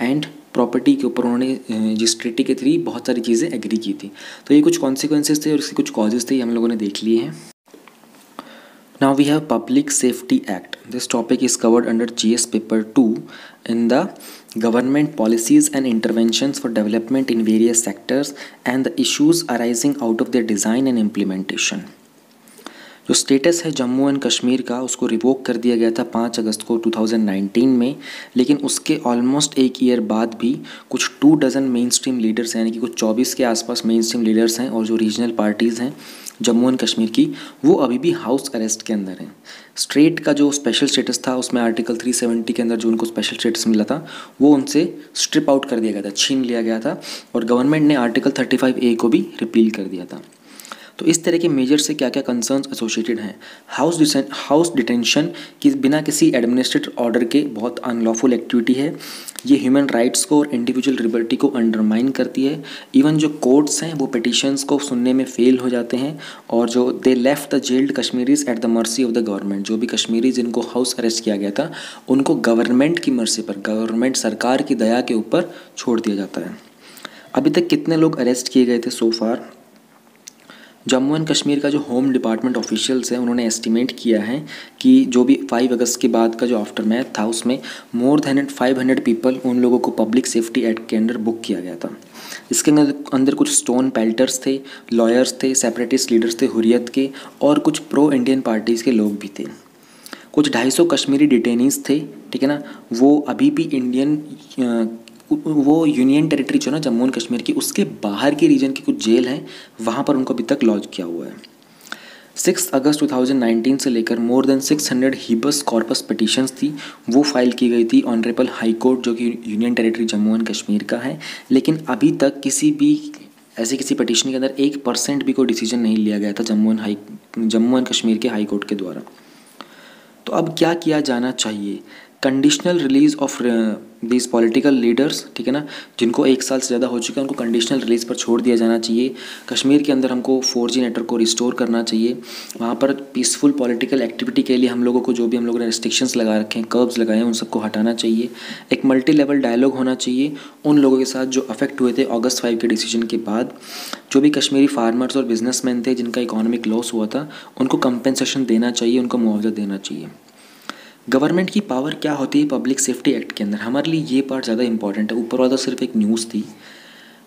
एंड प्रॉपर्टी के ऊपर उन्होंने जिस ट्रीटी के थ्रू बहुत सारी चीज़ें एग्री की थी। तो ये कुछ कॉन्सिक्वेंसेस थे और इसके कुछ कॉजेज़ थे, ये हम लोगों ने देख लिए हैं। Now we have public safety act. This topic is covered under GS paper 2 in the government policies and interventions for development in various sectors and the issues arising out of their design and implementation. जो status है Jammu and Kashmir का, उसको revoke कर दिया गया था 5 अगस्त को 2019 में। लेकिन उसके ऑलमोस्ट 1 ईयर बाद भी कुछ 2 डज़न मेन स्ट्रीम लीडर्स हैं, यानी कि कुछ 24 के आसपास मेन स्ट्रीम लीडर्स हैं और जो रीजनल पार्टीज़ हैं जम्मू एंड कश्मीर की, वो अभी भी हाउस अरेस्ट के अंदर हैं। स्टेट का जो स्पेशल स्टेटस था उसमें आर्टिकल 370 के अंदर जो उनको स्पेशल स्टेटस मिला था वो उनसे स्ट्रिप आउट कर दिया गया था, छीन लिया गया था, और गवर्नमेंट ने आर्टिकल 35A को भी रिपील कर दिया था। तो तो इस तरह के मेजर से क्या क्या कंसर्न्स एसोसिएटेड हैं। हाउस डिटेंशन की बिना किसी एडमिनिस्ट्रेटिव ऑर्डर के बहुत अनलॉफुल एक्टिविटी है। ये ह्यूमन राइट्स को और इंडिविजुअल लिबर्टी को अंडरमाइन करती है। इवन जो कोर्ट्स हैं वो पिटिशंस को सुनने में फेल हो जाते हैं, और जो they left the gelled Kashmiris at the mercy of the government, जो भी कश्मीरी जिनको हाउस अरेस्ट किया गया था उनको गवर्नमेंट की मर्जी पर, गवर्नमेंट सरकार की दया के ऊपर छोड़ दिया जाता है। अभी तक कितने लोग अरेस्ट किए गए थे सो फार? जम्मू एंड कश्मीर का जो होम डिपार्टमेंट ऑफिशियल्स हैं उन्होंने एस्टिमेट किया है कि जो भी 5 अगस्त के बाद का जो आफ्टर मैथ था उसमें मोर देन 500 पीपल, उन लोगों को पब्लिक सेफ्टी एक्ट के अंडर बुक किया गया था। इसके अंदर कुछ स्टोन पेल्टर्स थे, लॉयर्स थे, सेपरेटिस्ट लीडर्स थे हुर्रियत के, और कुछ प्रो इंडियन पार्टीज़ के लोग भी थे। कुछ 250 कश्मीरी डिटेनीज थे, ठीक है ना, वो अभी भी वो यूनियन टेरिटरी जो ना जम्मू एंड कश्मीर की, उसके बाहर के रीजन की कुछ जेल हैं, वहाँ पर उनको अभी तक लॉन्च किया हुआ है। 6 अगस्त 2019 से लेकर मोर देन 600 हीबस कॉर्पस पिटिशंस थी, वो फाइल की गई थी ऑनरेबल हाई कोर्ट जो कि union territory Jammu and Kashmir का है। लेकिन अभी तक किसी पिटिशन के अंदर 1% भी कोई डिसीजन नहीं लिया गया था जम्मू एंड कश्मीर के हाई कोर्ट के द्वारा। तो अब क्या किया जाना चाहिए? Conditional release of these political leaders, ठीक है ना, जिनको 1 साल से ज़्यादा हो चुका है उनको कंडीशनल रिलीज़ पर छोड़ दिया जाना चाहिए। कश्मीर के अंदर हमको 4G नेटवर्क को रिस्टोर करना चाहिए। वहाँ पर पीसफुल पॉलिटिकल एक्टिविटी के लिए हम लोगों को जो भी हम लोगों ने रिस्ट्रिक्शंस लगा रखे हैं, कर्ब्स लगाए हैं, उन सबको हटाना चाहिए। एक मल्टी लेवल डायलॉग होना चाहिए उन लोगों के साथ जो अफेक्ट हुए थे अगस्त 5 के डिसीजन के बाद। जो भी कश्मीरी फार्मर्स और बिजनेसमैन थे जिनका इकोनॉमिक लॉस हुआ था उनको कंपेंसेशन देना चाहिए, उनको मुआवजा देना चाहिए। गवर्नमेंट की पावर क्या होती है पब्लिक सेफ्टी एक्ट के अंदर? हमारे लिए ये पार्ट ज़्यादा इंपॉर्टेंट है, ऊपर वाला सिर्फ एक न्यूज़ थी।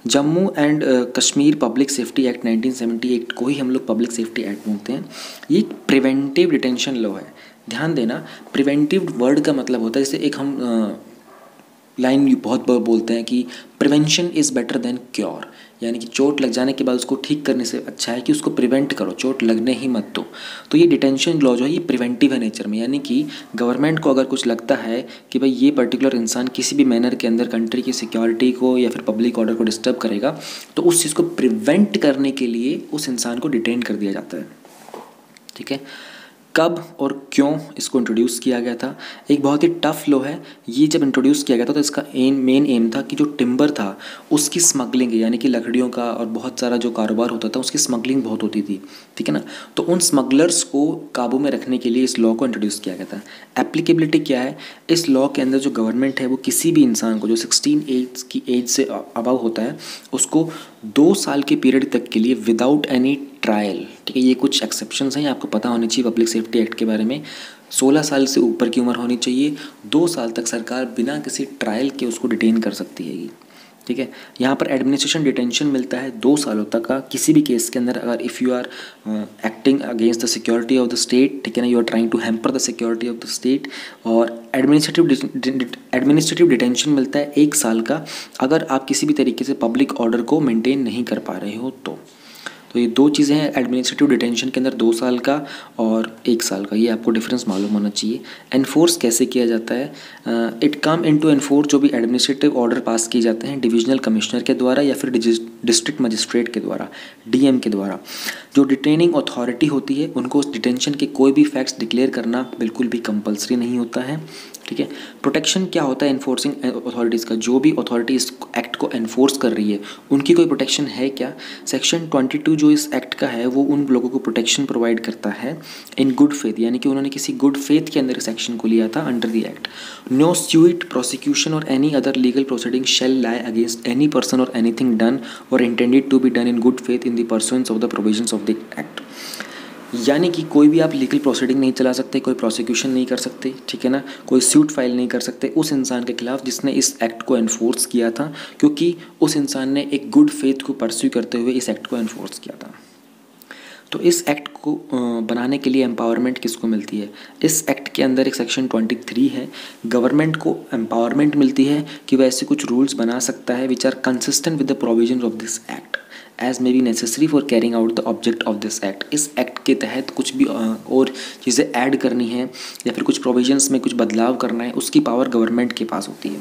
Jammu and Kashmir public safety act 1978 को ही हम लोग पब्लिक सेफ्टी एक्ट बोलते हैं। ये एक प्रिवेंटिव डिटेंशन लॉ है। ध्यान देना, प्रिवेंटिव वर्ड का मतलब होता है, जैसे एक हम लाइन बहुत बोलते हैं कि prevention is better than cure, यानी कि चोट लग जाने के बाद उसको ठीक करने से अच्छा है कि उसको प्रिवेंट करो, चोट लगने ही मत दो। तो ये डिटेंशन लॉ जो है ये प्रिवेंटिव है नेचर में, यानी कि गवर्नमेंट को अगर कुछ लगता है कि भाई ये पर्टिकुलर इंसान किसी भी मैनर के अंदर कंट्री की सिक्योरिटी को या फिर पब्लिक ऑर्डर को डिस्टर्ब करेगा, तो उस चीज़ को प्रिवेंट करने के लिए उस इंसान को डिटेन कर दिया जाता है। ठीक है, कब और क्यों इसको इंट्रोड्यूस किया गया था? एक बहुत ही टफ लॉ है। ये जब इंट्रोड्यूस किया गया था तो इसका मेन एम था कि जो टिम्बर था उसकी स्मगलिंग, यानी कि लकड़ियों का और बहुत सारा जो कारोबार होता था उसकी स्मगलिंग बहुत होती थी, ठीक है ना। तो उन स्मगलर्स को काबू में रखने के लिए इस लॉ को इंट्रोड्यूस किया गया था। एप्लीकेबिलिटी क्या है? इस लॉ के अंदर जो गवर्नमेंट है वो किसी भी इंसान को जो 16 एज की एज से अबव होता है उसको 2 साल के पीरियड तक के लिए विदाउट एनी ट्रायल, ठीक है, ये कुछ एक्सेप्शंस हैं, आपको पता होनी चाहिए पब्लिक सेफ्टी एक्ट के बारे में। 16 साल से ऊपर की उम्र होनी चाहिए, 2 साल तक सरकार बिना किसी ट्रायल के उसको डिटेन कर सकती है। ठीक है, यहाँ पर एडमिनिस्ट्रेशन डिटेंशन मिलता है 2 सालों तक का किसी भी केस के अंदर, अगर if you are acting against the security of the state, ठीक है ना, you are trying to hamper the security of the state. और एडमिनिस्ट्रेटिव डिटेंशन मिलता है 1 साल का अगर आप किसी भी तरीके से पब्लिक ऑर्डर को मेंटेन नहीं कर पा रहे हो तो ये 2 चीज़ें हैं एडमिनिस्ट्रेटिव डिटेंशन के अंदर, 2 साल का और 1 साल का, ये आपको डिफरेंस मालूम होना चाहिए। एनफोर्स कैसे किया जाता है? इट कम इनटू एनफोर्स जो भी एडमिनिस्ट्रेटिव ऑर्डर पास किए जाते हैं डिविजनल कमिश्नर के द्वारा या फिर डिस्ट्रिक्ट मजिस्ट्रेट के द्वारा, डीएम के द्वारा। जो डिटेनिंग अथॉरिटी होती है उनको उस डिटेंशन के कोई भी फैक्ट्स डिक्लेयर करना बिल्कुल भी कंपलसरी नहीं होता है। ठीक है, प्रोटेक्शन क्या होता है एनफोर्सिंग अथॉरिटीज़ का? जो भी अथॉरिटी इस एक्ट को एनफोर्स कर रही है उनकी कोई प्रोटेक्शन है क्या? सेक्शन 22 जो इस एक्ट का है वो उन लोगों को प्रोटेक्शन प्रोवाइड करता है इन गुड फेथ, यानी कि उन्होंने किसी गुड फेथ के अंदर इस एक्शन को लिया था under the act. No suit prosecution or any other legal proceeding shall lie against any person or anything done or intended to be done in good faith in the pursuance of the provisions of the act. यानी कि कोई भी आप legal proceeding नहीं चला सकते, कोई prosecution नहीं कर सकते, ठीक है ना, कोई सूट फाइल नहीं कर सकते उस इंसान के खिलाफ जिसने इस एक्ट को एनफोर्स किया था, क्योंकि उस इंसान ने एक गुड फेथ को परस्यू करते हुए इस एक्ट को एनफोर्स किया था। तो इस एक्ट को बनाने के लिए एम्पावरमेंट किसको मिलती है? इस एक्ट के अंदर एक सेक्शन 23 है, गवर्नमेंट को एम्पावरमेंट मिलती है कि वह ऐसे कुछ रूल्स बना सकता है which are consistent with the provision of this act as may be necessary for carrying out the object of this act. इस एक्ट के तहत कुछ भी और चीज़ें ऐड करनी है या फिर कुछ प्रोविजंस में कुछ बदलाव करना है, उसकी पावर गवर्नमेंट के पास होती है।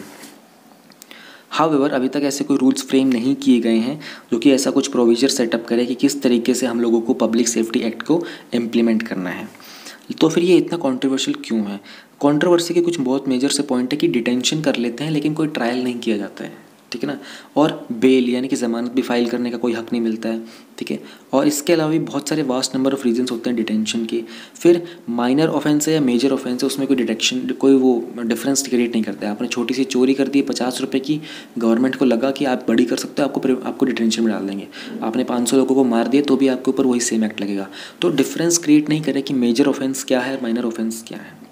हाउएवर अभी तक ऐसे कोई रूल्स फ्रेम नहीं किए गए हैं जो कि ऐसा कुछ प्रोविजन सेटअप करे कि किस तरीके से हम लोगों को पब्लिक सेफ्टी एक्ट को इम्प्लीमेंट करना है। तो फिर ये इतना कंट्रोवर्शियल क्यों है? कंट्रोवर्सी के कुछ बहुत मेजर से पॉइंट है कि डिटेंशन कर लेते हैं लेकिन कोई ट्रायल नहीं किया जाता है, ठीक है ना, और बेल यानी कि ज़मानत भी फाइल करने का कोई हक नहीं मिलता है, ठीक है। और इसके अलावा भी बहुत सारे वास्ट नंबर ऑफ रीजंस होते हैं डिटेंशन के। फिर माइनर ऑफेंस है या मेजर ऑफेंस है, उसमें कोई डिटेक्शन कोई वो डिफरेंस क्रिएट नहीं करता है। आपने छोटी सी चोरी कर दी 50 रुपये की, गवर्नमेंट को लगा कि आप बड़ी कर सकते हो, आपको डिटेंशन में डाल देंगे। आपने 500 लोगों को मार दिया तो भी आपके ऊपर वही सेम एक्ट लगेगा। तो डिफरेंस क्रिएट नहीं करे कि मेजर ऑफेंस क्या है, माइनर ऑफेंस क्या है।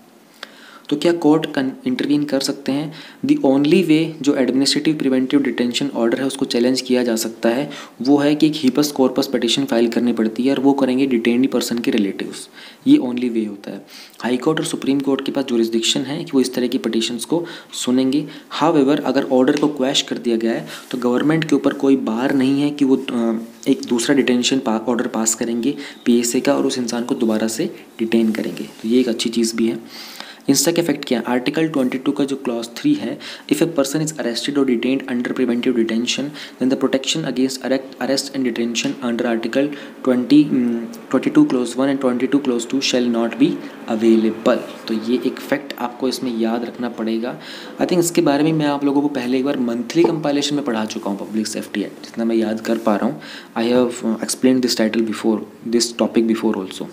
तो क्या कोर्ट इंटरवीन कर सकते हैं? दी ओनली वे जो एडमिनिस्ट्रेटिव प्रिवेंटिव डिटेंशन ऑर्डर है उसको चैलेंज किया जा सकता है वो है कि एक हीपस कॉर्पस पिटीशन फाइल करनी पड़ती है और वो करेंगे डिटेन्ड पर्सन के रिलेटिव्स। ये ओनली वे होता है। हाई कोर्ट और सुप्रीम कोर्ट के पास जुरिस्डिक्शन है कि वो इस तरह की पिटीशंस को सुनेंगे। हाउएवर अगर ऑर्डर को क्वैश कर दिया गया है तो गवर्नमेंट के ऊपर कोई बार नहीं है कि वो एक दूसरा डिटेंशन ऑर्डर पास करेंगे PSA का और उस इंसान को दोबारा से डिटेन करेंगे। तो ये एक अच्छी चीज़ भी है। इसका इफेक्ट क्या है? आर्टिकल 22 का जो क्लॉज 3 है, if a person is arrested or detained under preventive detention then the protection against arrest and detention under article 22 clause 1 and 22 clause 2 shall not be available. तो ये एक फैक्ट आपको इसमें याद रखना पड़ेगा। आई थिंक इसके बारे में मैं आप लोगों को पहले एक बार मंथली कंपाइलेशन में पढ़ा चुका हूँ, पब्लिक सेफ्टी एक्ट, जितना मैं याद कर पा रहा हूँ। I have explain this title before, this topic before also.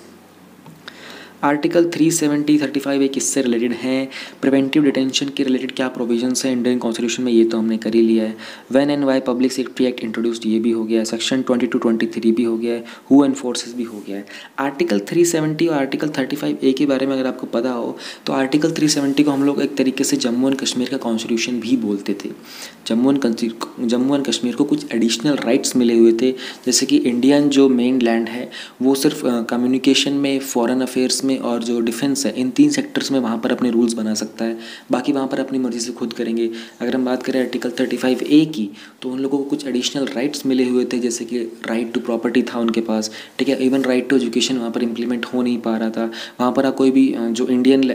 Article 370, 35 एक इससे रिलेटेड हैं। प्रिवेंटिव डिटेंशन के रिलेटेड क्या प्रोविजंस हैं इंडियन कॉन्स्टिट्यूशन में, ये तो हमने कर ही लिया है। When and why public safety act introduced, ये भी हो गया है। सेक्शन 22, 23 भी हो गया है। हु एनफोर्सेस भी हो गया है। आर्टिकल 370 और आर्टिकल 35A के बारे में अगर आपको पता हो तो आर्टिकल 370 को हम लोग एक तरीके से जम्मू एंड कश्मीर का कॉन्स्टिट्यूशन भी बोलते थे। जम्मू एंड कश्मीर को कुछ एडिशनल राइट्स मिले हुए थे, जैसे कि इंडियन जो मेन लैंड है वो सिर्फ कम्युनिकेशन में, फॉरेन अफेयर्स में और जो डिफेंस है, इन 3 सेक्टर्स में वहाँ पर अपने रूल्स बना सकता है। बाकी वहाँ पर अपनी मर्जी से खुद करेंगे। अगर हम बात करें आर्टिकल 35A की तो उन लोगों को कुछ एडिशनल राइट्स मिले हुए थे, जैसे कि राइट टू प्रॉपर्टी था उनके पास, ठीक है। इवन राइट टू एजुकेशन वहाँ पर इम्प्लीमेंट हो नहीं पा रहा था। वहाँ पर कोई भी जो इंडियन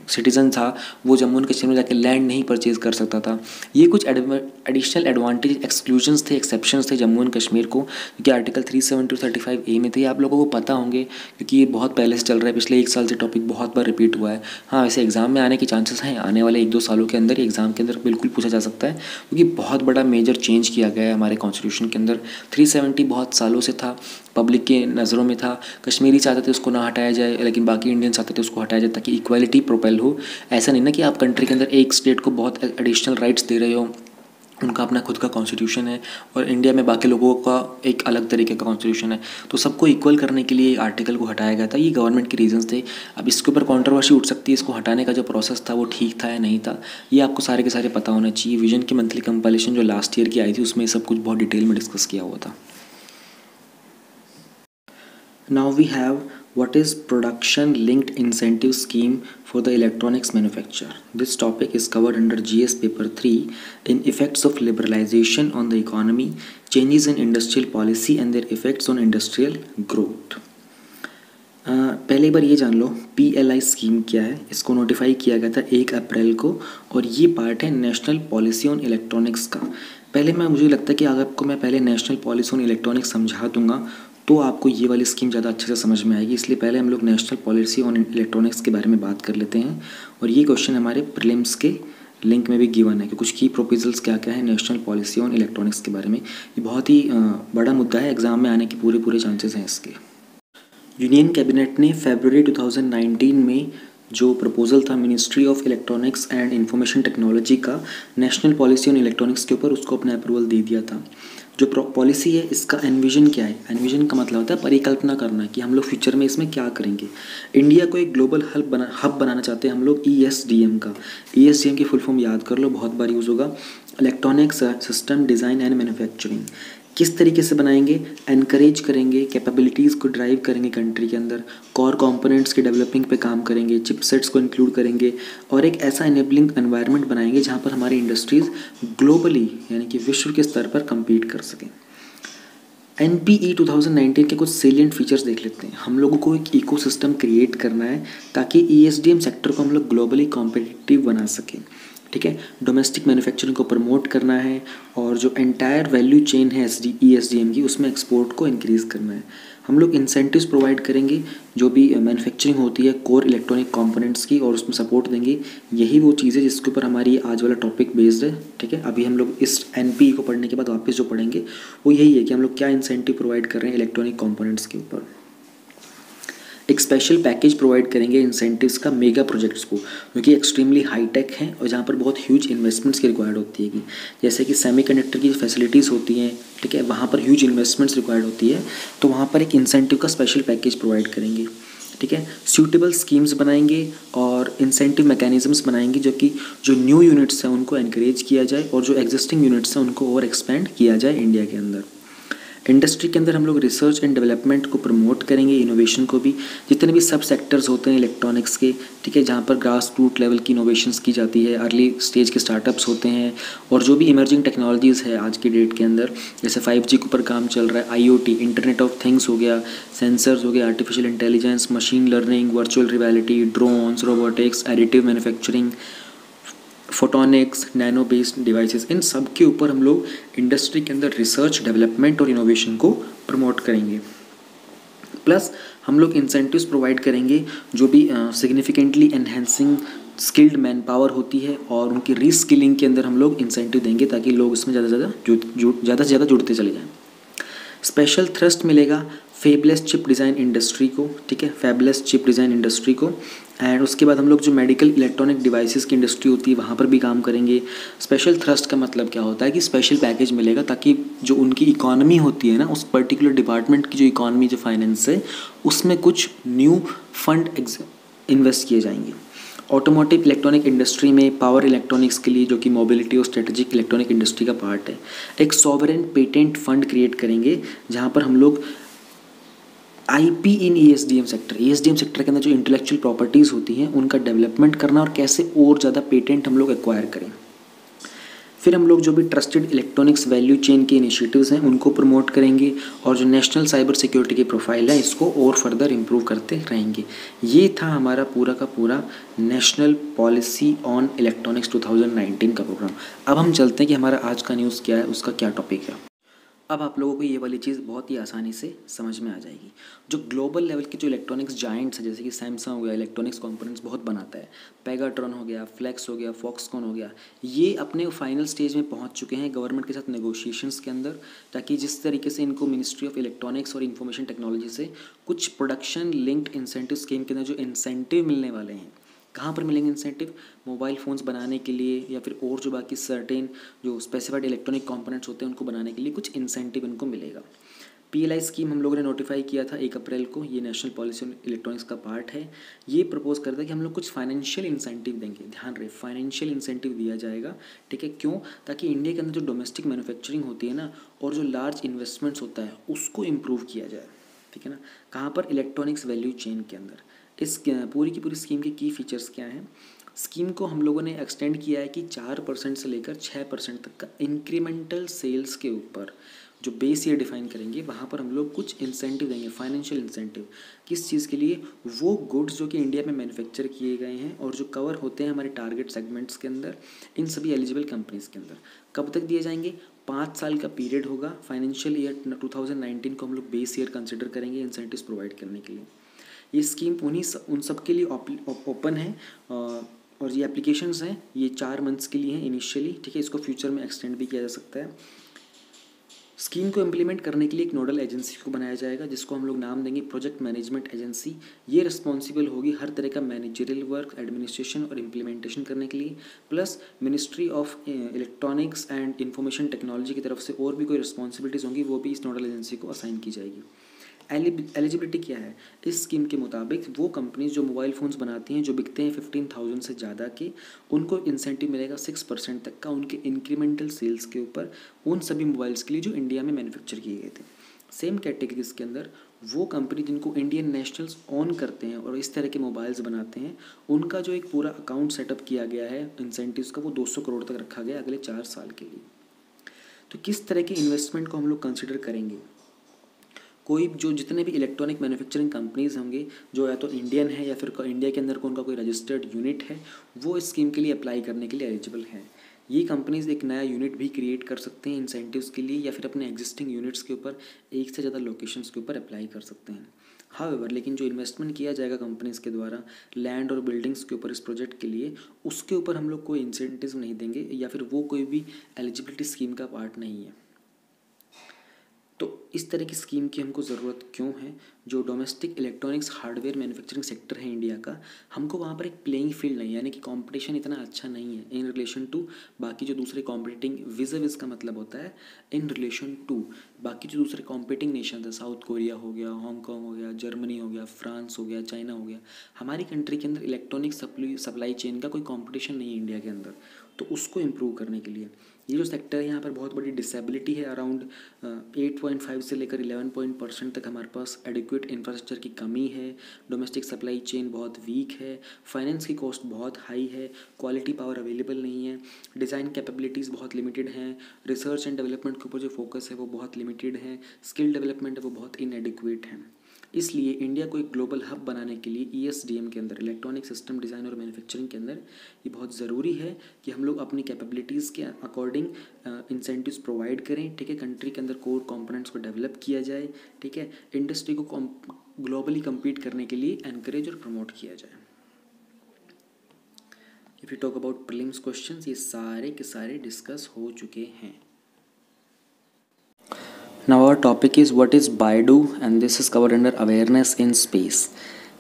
सिटीज़न था वो जम्मू एंड कश्मीर में जाके लैंड नहीं परचेज कर सकता था। ये कुछ एडिशनल एडवांटेज, एक्सक्लूजन्स थे, एक्सेप्शंस थे जम्मू एंड कश्मीर को, क्योंकि आर्टिकल 370 35A में थे। आप लोगों को पता होंगे क्योंकि ये बहुत पहले से चल रहा है, पिछले 1 साल से टॉपिक बहुत बार रिपीट हुआ है। हाँ, वैसे एग्जाम में आने के चांसेस हैं, आने वाले 1-2 सालों के अंदर एग्जाम के अंदर बिल्कुल पूछा जा सकता है, क्योंकि बहुत बड़ा मेजर चेंज किया गया है हमारे कॉन्स्टिट्यूशन के अंदर। 370 बहुत सालों से था, पब्लिक के नज़रों में था। कश्मीरी चाहते थे उसको ना हटाया जाए, लेकिन बाकी इंडियन चाहते थे उसको हटाया जाए ताकि इक्वालिटी प्रोपेल हो। ऐसा नहीं ना कि आप कंट्री के अंदर एक स्टेट को बहुत एडिशनल राइट्स दे रहे हो, उनका अपना खुद का कॉन्स्टिट्यूशन है और इंडिया में बाकी लोगों का एक अलग तरीके का कॉन्स्टिट्यूशन है। तो सबको इक्वल करने के लिए आर्टिकल को हटाया गया था। ये गवर्नमेंट के रीजंस थे। अब इसके ऊपर कंट्रोवर्सी उठ सकती है, इसको हटाने का जो प्रोसेस था वो ठीक था या नहीं था, ये आपको सारे के सारे पता होना चाहिए। विजन की मंथली कंपाइलेशन जो लास्ट ईयर की आई थी उसमें सब कुछ बहुत डिटेल में डिस्कस किया हुआ था। Now we have what is production linked incentive scheme for the electronics manufacturer. This topic is covered under GS paper 3 in effects of liberalization on the economy, changes in industrial policy and their effects on industrial growth. पहले एक बार ये जान लो PLI scheme क्या है। इसको notify किया गया था 1 अप्रैल को और ये पार्ट है नेशनल पॉलिसी ऑन इलेक्ट्रॉनिक्स का। पहले मुझे लगता है कि अगर आपको मैं पहले नेशनल पॉलिसी ऑन इलेक्ट्रॉनिक्स समझा दूंगा तो आपको ये वाली स्कीम ज़्यादा अच्छे से समझ में आएगी, इसलिए पहले हम लोग नेशनल पॉलिसी ऑन इलेक्ट्रॉनिक्स के बारे में बात कर लेते हैं। और ये क्वेश्चन हमारे प्रीलिम्स के लिंक में भी गिवन है कि कुछ की प्रोपोजल्स क्या क्या है नेशनल पॉलिसी ऑन इलेक्ट्रॉनिक्स के बारे में। ये बहुत ही बड़ा मुद्दा है, एग्जाम में आने के पूरे चांसेस हैं इसके। यूनियन कैबिनेट ने फरवरी 2019 में जो प्रपोजल था ministry of electronics and information technology का नेशनल पॉलिसी ऑन इलेक्ट्रॉनिक्स के ऊपर, उसको अपना अप्रूवल दे दिया था। जो पॉलिसी है इसका एनविजन क्या है? एनविजन का मतलब होता है परिकल्पना करना कि हम लोग फ्यूचर में इसमें क्या करेंगे। इंडिया को एक ग्लोबल हब बनाना चाहते हैं हम लोग ESDM का। ESDM की फुल फॉर्म याद कर लो, बहुत बार यूज़ होगा, electronics system design and manufacturing. किस तरीके से बनाएंगे? एनकरेज करेंगे, कैपेबिलिटीज़ को ड्राइव करेंगे कंट्री के अंदर, कोर कंपोनेंट्स की डेवलपिंग पे काम करेंगे, चिपसेट्स को इंक्लूड करेंगे और एक ऐसा इनेबलिंग एनवायरनमेंट बनाएंगे जहाँ पर हमारी इंडस्ट्रीज़ ग्लोबली यानी कि विश्व के स्तर पर कम्पीट कर सकें। NPE 2019 के कुछ सेलिएंट फीचर्स देख लेते हैं। हम लोगों को एक इकोसिस्टम क्रिएट करना है ताकि ESDM सेक्टर को हम लोग ग्लोबली कॉम्पिटिटिव बना सकें। ठीक है। डोमेस्टिक मैन्युफैक्चरिंग को प्रमोट करना है और जो एंटायर वैल्यू चेन है ESDM की, उसमें एक्सपोर्ट को इंक्रीज़ करना है। हम लोग इंसेंटिव्स प्रोवाइड करेंगे जो भी मैन्युफैक्चरिंग होती है कोर इलेक्ट्रॉनिक कंपोनेंट्स की, और उसमें सपोर्ट देंगे। यही वो चीज़ है जिसके ऊपर हमारी आज वाला टॉपिक बेस्ड है। ठीक है, अभी हम लोग इस NPE को पढ़ने के बाद वापस जो पढ़ेंगे वो यही है कि हम लोग क्या इंसेंटिव प्रोवाइड कर रहे हैं इलेक्ट्रॉनिक कंपोनेंट्स के ऊपर। एक स्पेशल पैकेज प्रोवाइड करेंगे इंसेंटिव्स का मेगा प्रोजेक्ट्स को, जो कि एक्सट्रीमली हाईटेक हैं और जहाँ पर बहुत ह्यूज इन्वेस्टमेंट्स की रिक्वायर्ड होती है कि जैसे कि सेमीकंडक्टर की फैसिलिटीज़ होती हैं। ठीक है, वहाँ पर ह्यूज इन्वेस्टमेंट्स रिक्वायर्ड होती है, तो वहाँ पर एक इंसेंटिव का स्पेशल पैकेज प्रोवाइड करेंगे। ठीक है, सूटेबल स्कीम्स बनाएंगे और इंसेंटिव मैकेनिज्म्स बनाएंगे जो न्यू यूनिट्स हैं उनको एनकरेज किया जाए और जो एग्जिस्टिंग यूनिट्स हैं उनको और एक्सपेंड किया जाए इंडिया के अंदर। इंडस्ट्री के अंदर हम लोग रिसर्च एंड डेवलपमेंट को प्रमोट करेंगे, इनोवेशन को भी। जितने भी सब सेक्टर्स होते हैं इलेक्ट्रॉनिक्स के, ठीक है, जहाँ पर ग्रास रूट लेवल की इनोवेशंस की जाती है, अर्ली स्टेज के स्टार्टअप्स होते हैं, और जो भी इमर्जिंग टेक्नोलॉजीज़ है आज की डेट के अंदर, जैसे 5G के ऊपर काम चल रहा है, IoT इंटरनेट ऑफ थिंग्स हो गया, सेंसर्स हो गया, artificial intelligence, machine learning, virtual reality, drones, robotics, additive manufacturing, photonics, nano based devices, इन सब के ऊपर हम लोग इंडस्ट्री के अंदर रिसर्च डेवलपमेंट और इनोवेशन को प्रमोट करेंगे। प्लस हम लोग इंसेंटिव्स प्रोवाइड करेंगे जो भी significantly enhancing skilled manpower होती है, और उनकी रीस्किलिंग के अंदर हम लोग इंसेंटिव देंगे ताकि लोग इसमें ज़्यादा से ज़्यादा जुड़ते चले जाएँ। स्पेशल थ्रस्ट मिलेगा फेबलेस चिप डिज़ाइन इंडस्ट्री को। ठीक है, फेबलेस चिप डिज़ाइन इंडस्ट्री को। एंड उसके बाद हम लोग जो मेडिकल इलेक्ट्रॉनिक डिवाइसेस की इंडस्ट्री होती है वहाँ पर भी काम करेंगे। स्पेशल थ्रस्ट का मतलब क्या होता है कि स्पेशल पैकेज मिलेगा ताकि जो उनकी इकॉनमी होती है ना, उस पर्टिकुलर डिपार्टमेंट की जो इकॉनमी, जो फाइनेंस है, उसमें कुछ न्यू फंड इन्वेस्ट किए जाएंगे। ऑटोमोटिव इलेक्ट्रॉनिक इंडस्ट्री में पावर इलेक्ट्रॉनिक्स के लिए, जो कि मोबिलिटी और स्ट्रेटेजिक इलेक्ट्रॉनिक इंडस्ट्री का पार्ट है, एक सॉवरेन पेटेंट फंड क्रिएट करेंगे जहाँ पर हम लोग IP इन ESDM सेक्टर के अंदर जो इंटेलेक्चुअल प्रॉपर्टीज़ होती हैं उनका डेवलपमेंट करना और कैसे और ज़्यादा पेटेंट हम लोग एक्वायर करें। फिर हम लोग जो भी ट्रस्टेड इलेक्ट्रॉनिक्स वैल्यू चेन के इनिशिएटिव्स हैं उनको प्रमोट करेंगे, और जो नेशनल साइबर सिक्योरिटी की प्रोफाइल है इसको और फर्दर इम्प्रूव करते रहेंगे। ये था हमारा पूरा का पूरा नेशनल पॉलिसी ऑन इलेक्ट्रॉनिक्स 2019 का प्रोग्राम। अब हम चलते हैं कि हमारा आज का न्यूज़ क्या है, उसका क्या टॉपिक है। अब आप लोगों को ये वाली चीज़ बहुत ही आसानी से समझ में आ जाएगी। जो ग्लोबल लेवल के जो इलेक्ट्रॉनिक्स जायंट्स हैं, जैसे कि सैमसंग हो गया, इलेक्ट्रॉनिक्स कंपोनेंट्स बहुत बनाता है, पेगाट्रॉन हो गया, फ्लेक्स हो गया, फॉक्सकॉन हो गया, ये अपने फाइनल स्टेज में पहुंच चुके हैं गवर्नमेंट के साथ नेगोशिएशंस के अंदर, ताकि जिस तरीके से इनको मिनिस्ट्री ऑफ इलेक्ट्रॉनिक्स और इंफॉर्मेशन टेक्नोलॉजी से कुछ प्रोडक्शन लिंक्ड इंसेंटिव स्कीम के अंदर जो इंसेंटिव मिलने वाले हैं, कहाँ पर मिलेंगे इंसेंटिव? मोबाइल फ़ोन्स बनाने के लिए, या फिर और जो बाकी सर्टेन जो स्पेसिफाइड इलेक्ट्रॉनिक कंपोनेंट्स होते हैं उनको बनाने के लिए कुछ इंसेंटिव इनको मिलेगा। PLI स्कीम हम लोगों ने नोटिफाई किया था 1 अप्रैल को, ये नेशनल पॉलिसी ऑन इलेक्ट्रॉनिक्स का पार्ट है। ये प्रपोज करता है कि हम लोग कुछ फाइनेंशियल इंसेंटिव देंगे। ध्यान रहे, फाइनेंशियल इंसेंटिव दिया जाएगा। ठीक है, क्यों? ताकि इंडिया के अंदर जो डोमेस्टिक मैन्युफैक्चरिंग होती है ना, और जो लार्ज इन्वेस्टमेंट्स होता है उसको इम्प्रूव किया जाए। ठीक है ना, कहाँ पर? इलेक्ट्रॉनिक्स वैल्यू चेन के अंदर। इस पूरी की पूरी स्कीम के की फीचर्स क्या हैं? स्कीम को हम लोगों ने एक्सटेंड किया है कि 4% से लेकर 6% तक का इंक्रीमेंटल सेल्स के ऊपर जो बेस ईयर डिफाइन करेंगे, वहाँ पर हम लोग कुछ इंसेंटिव देंगे, फाइनेंशियल इंसेंटिव। किस चीज़ के लिए? वो गुड्स जो कि इंडिया में मैन्युफैक्चर किए गए हैं और जो कवर होते हैं हमारे टारगेट सेगमेंट्स के अंदर, इन सभी एलिजिबल कंपनीज़ के अंदर। कब तक दिए जाएंगे? 5 साल का पीरियड होगा। फाइनेंशियल ईयर 2019 को हम लोग बेस ईयर कंसिडर करेंगे इंसेंटिव्स प्रोवाइड करने के लिए। ये स्कीम उन सब के लिए ओपन है, और ये एप्लीकेशंस हैं, ये 4 मंथ्स के लिए हैं इनिशियली। ठीक है, इसको फ्यूचर में एक्सटेंड भी किया जा सकता है। स्कीम को इम्प्लीमेंट करने के लिए एक नोडल एजेंसी को बनाया जाएगा, जिसको हम लोग नाम देंगे प्रोजेक्ट मैनेजमेंट एजेंसी। ये रिस्पॉन्सिबल होगी हर तरह का मैनेजरियल वर्क, एडमिनिस्ट्रेशन और इम्प्लीमेंटेशन करने के लिए। Plus ministry of electronics and information technology की तरफ से और भी कोई रिस्पॉन्सिबिलिटीज़ होंगी, वो भी इस नोडल एजेंसी को असाइन की जाएगी। एलिजिबिलिटी क्या है? इस स्कीम के मुताबिक वो कंपनीज जो मोबाइल फ़ोन्स बनाती हैं, जो बिकते हैं 15,000 से ज़्यादा के, उनको इंसेंटिव मिलेगा 6% तक का उनके इंक्रीमेंटल सेल्स के ऊपर, उन सभी मोबाइल्स के लिए जो इंडिया में मैन्युफैक्चर किए गए थे। सेम कैटेगरीज के अंदर वो कंपनी जिनको इंडियन नेशनल्स ओन करते हैं और इस तरह के मोबाइल्स बनाते हैं, उनका जो एक पूरा अकाउंट सेटअप किया गया है इंसेंटिव्स का, वो 200 करोड़ तक रखा गया अगले 4 साल के लिए। तो किस तरह के इन्वेस्टमेंट को हम लोग कंसिडर करेंगे? कोई जो जितने भी इलेक्ट्रॉनिक मैन्युफैक्चरिंग कंपनीज होंगे जो या तो इंडियन है या फिर इंडिया के अंदर उनका कोई रजिस्टर्ड यूनिट है, वो इस स्कीम के लिए अप्लाई करने के लिए एलिजिबल हैं। ये कंपनीज एक नया यूनिट भी क्रिएट कर सकते हैं इंसेंटिव्स के लिए, या फिर अपने एग्जिस्टिंग यूनिट्स के ऊपर एक से ज़्यादा लोकेशंस के ऊपर अप्लाई कर सकते हैं। हाउएवर लेकिन जो इन्वेस्टमेंट किया जाएगा कंपनीज के द्वारा लैंड और बिल्डिंग्स के ऊपर इस प्रोजेक्ट के लिए, उसके ऊपर हम लोग कोई इंसेंटिव नहीं देंगे, या फिर वो कोई भी एलिजिबिलिटी स्कीम का पार्ट नहीं है। तो इस तरह की स्कीम की हमको ज़रूरत क्यों है? जो domestic electronics hardware manufacturing sector है इंडिया का, हमको वहाँ पर एक प्लेइंग फील्ड नहीं है, यानी कि कंपटीशन इतना अच्छा नहीं है इन रिलेशन टू बाकी जो दूसरे कॉम्पिटिटिंग विज़ का मतलब होता है इन रिलेशन टू बाकी जो दूसरे कॉम्पिटिंग नेशन है, साउथ कोरिया हो गया, हांगकॉन्ग हो गया, जर्मनी हो गया, फ्रांस हो गया, चाइना हो गया। हमारी कंट्री के अंदर इलेक्ट्रॉनिक सप्लाई चेन का कोई कॉम्पिटिशन नहीं है इंडिया के अंदर। तो उसको इम्प्रूव करने के लिए ये जो सेक्टर है, यहाँ पर बहुत बड़ी डिसेबिलिटी है। अराउंड 8.5 से लेकर 11% तक हमारे पास एडिक्वेट इंफ्रास्ट्रक्चर की कमी है। डोमेस्टिक सप्लाई चेन बहुत वीक है। फाइनेंस की कॉस्ट बहुत हाई है। क्वालिटी पावर अवेलेबल नहीं है। डिज़ाइन कैपेबिलिटीज़ बहुत लिमिटेड हैं। रिसर्च एंड डेवलपमेंट के ऊपर जो फोकस है वो बहुत लिमिटेड है। स्किल डेवलपमेंट है वो बहुत इनएडिक्वेट है। इसलिए इंडिया को एक ग्लोबल हब बनाने के लिए ESDM के अंदर, इलेक्ट्रॉनिक सिस्टम डिज़ाइन और मैन्युफैक्चरिंग के अंदर, ये बहुत ज़रूरी है कि हम लोग अपनी कैपेबिलिटीज़ के अकॉर्डिंग इंसेंटिव्स प्रोवाइड करें। ठीक है, कंट्री के अंदर कोर कंपोनेंट्स को डेवलप किया जाए। ठीक है, इंडस्ट्री को ग्लोबली कम्पीट करने के लिए एनकरेज और प्रमोट किया जाए। If you talk about prelims questions, ये सारे के सारे डिस्कस हो चुके हैं। Now our topic is what is Baidu and this is covered under awareness in space.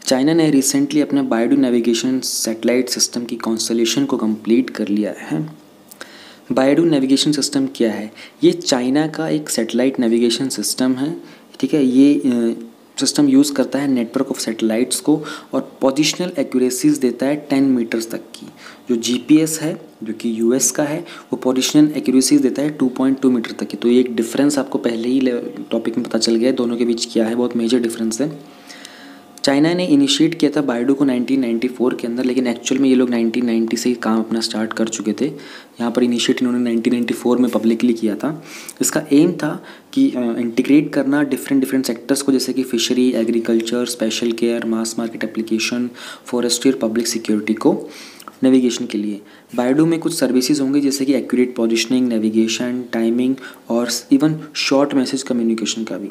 China ने रिसेंटली अपने बायडू नेविगेशन सैटेलाइट सिस्टम की कॉन्स्टलेशन को कंप्लीट कर लिया है। बायडू नेविगेशन सिस्टम क्या है? ये चाइना का एक सैटेलाइट नेविगेशन सिस्टम है। ठीक है, ये सिस्टम यूज़ करता है नेटवर्क ऑफ सैटेलाइट्स को और पोजिशनल एक्यूरेसीज देता है 10 मीटर्स तक की। जो GPS है जो कि US का है, वो पोजिशनल एक्यूरेसीज देता है 2.2 मीटर तक की। तो ये एक डिफरेंस आपको पहले ही टॉपिक में पता चल गया है दोनों के बीच क्या है, बहुत मेजर डिफरेंस है। चाइना ने इनिशिएट किया था बायडू को 1994 के अंदर, लेकिन एक्चुअल में ये लोग 1990 से ही काम अपना स्टार्ट कर चुके थे। यहाँ पर इनिशिएट इन्होंने 1994 में पब्लिकली किया था। इसका एम था कि इंटीग्रेट करना डिफरेंट सेक्टर्स को, जैसे कि fishery, agriculture, special care, mass market application, forestry और पब्लिक सिक्योरिटी को नेविगेशन के लिए। बायडू में कुछ सर्विसेज होंगे जैसे कि एक्यूरेट पोजिशनिंग, नेविगेशन, टाइमिंग और इवन शॉर्ट मैसेज कम्युनिकेशन का भी।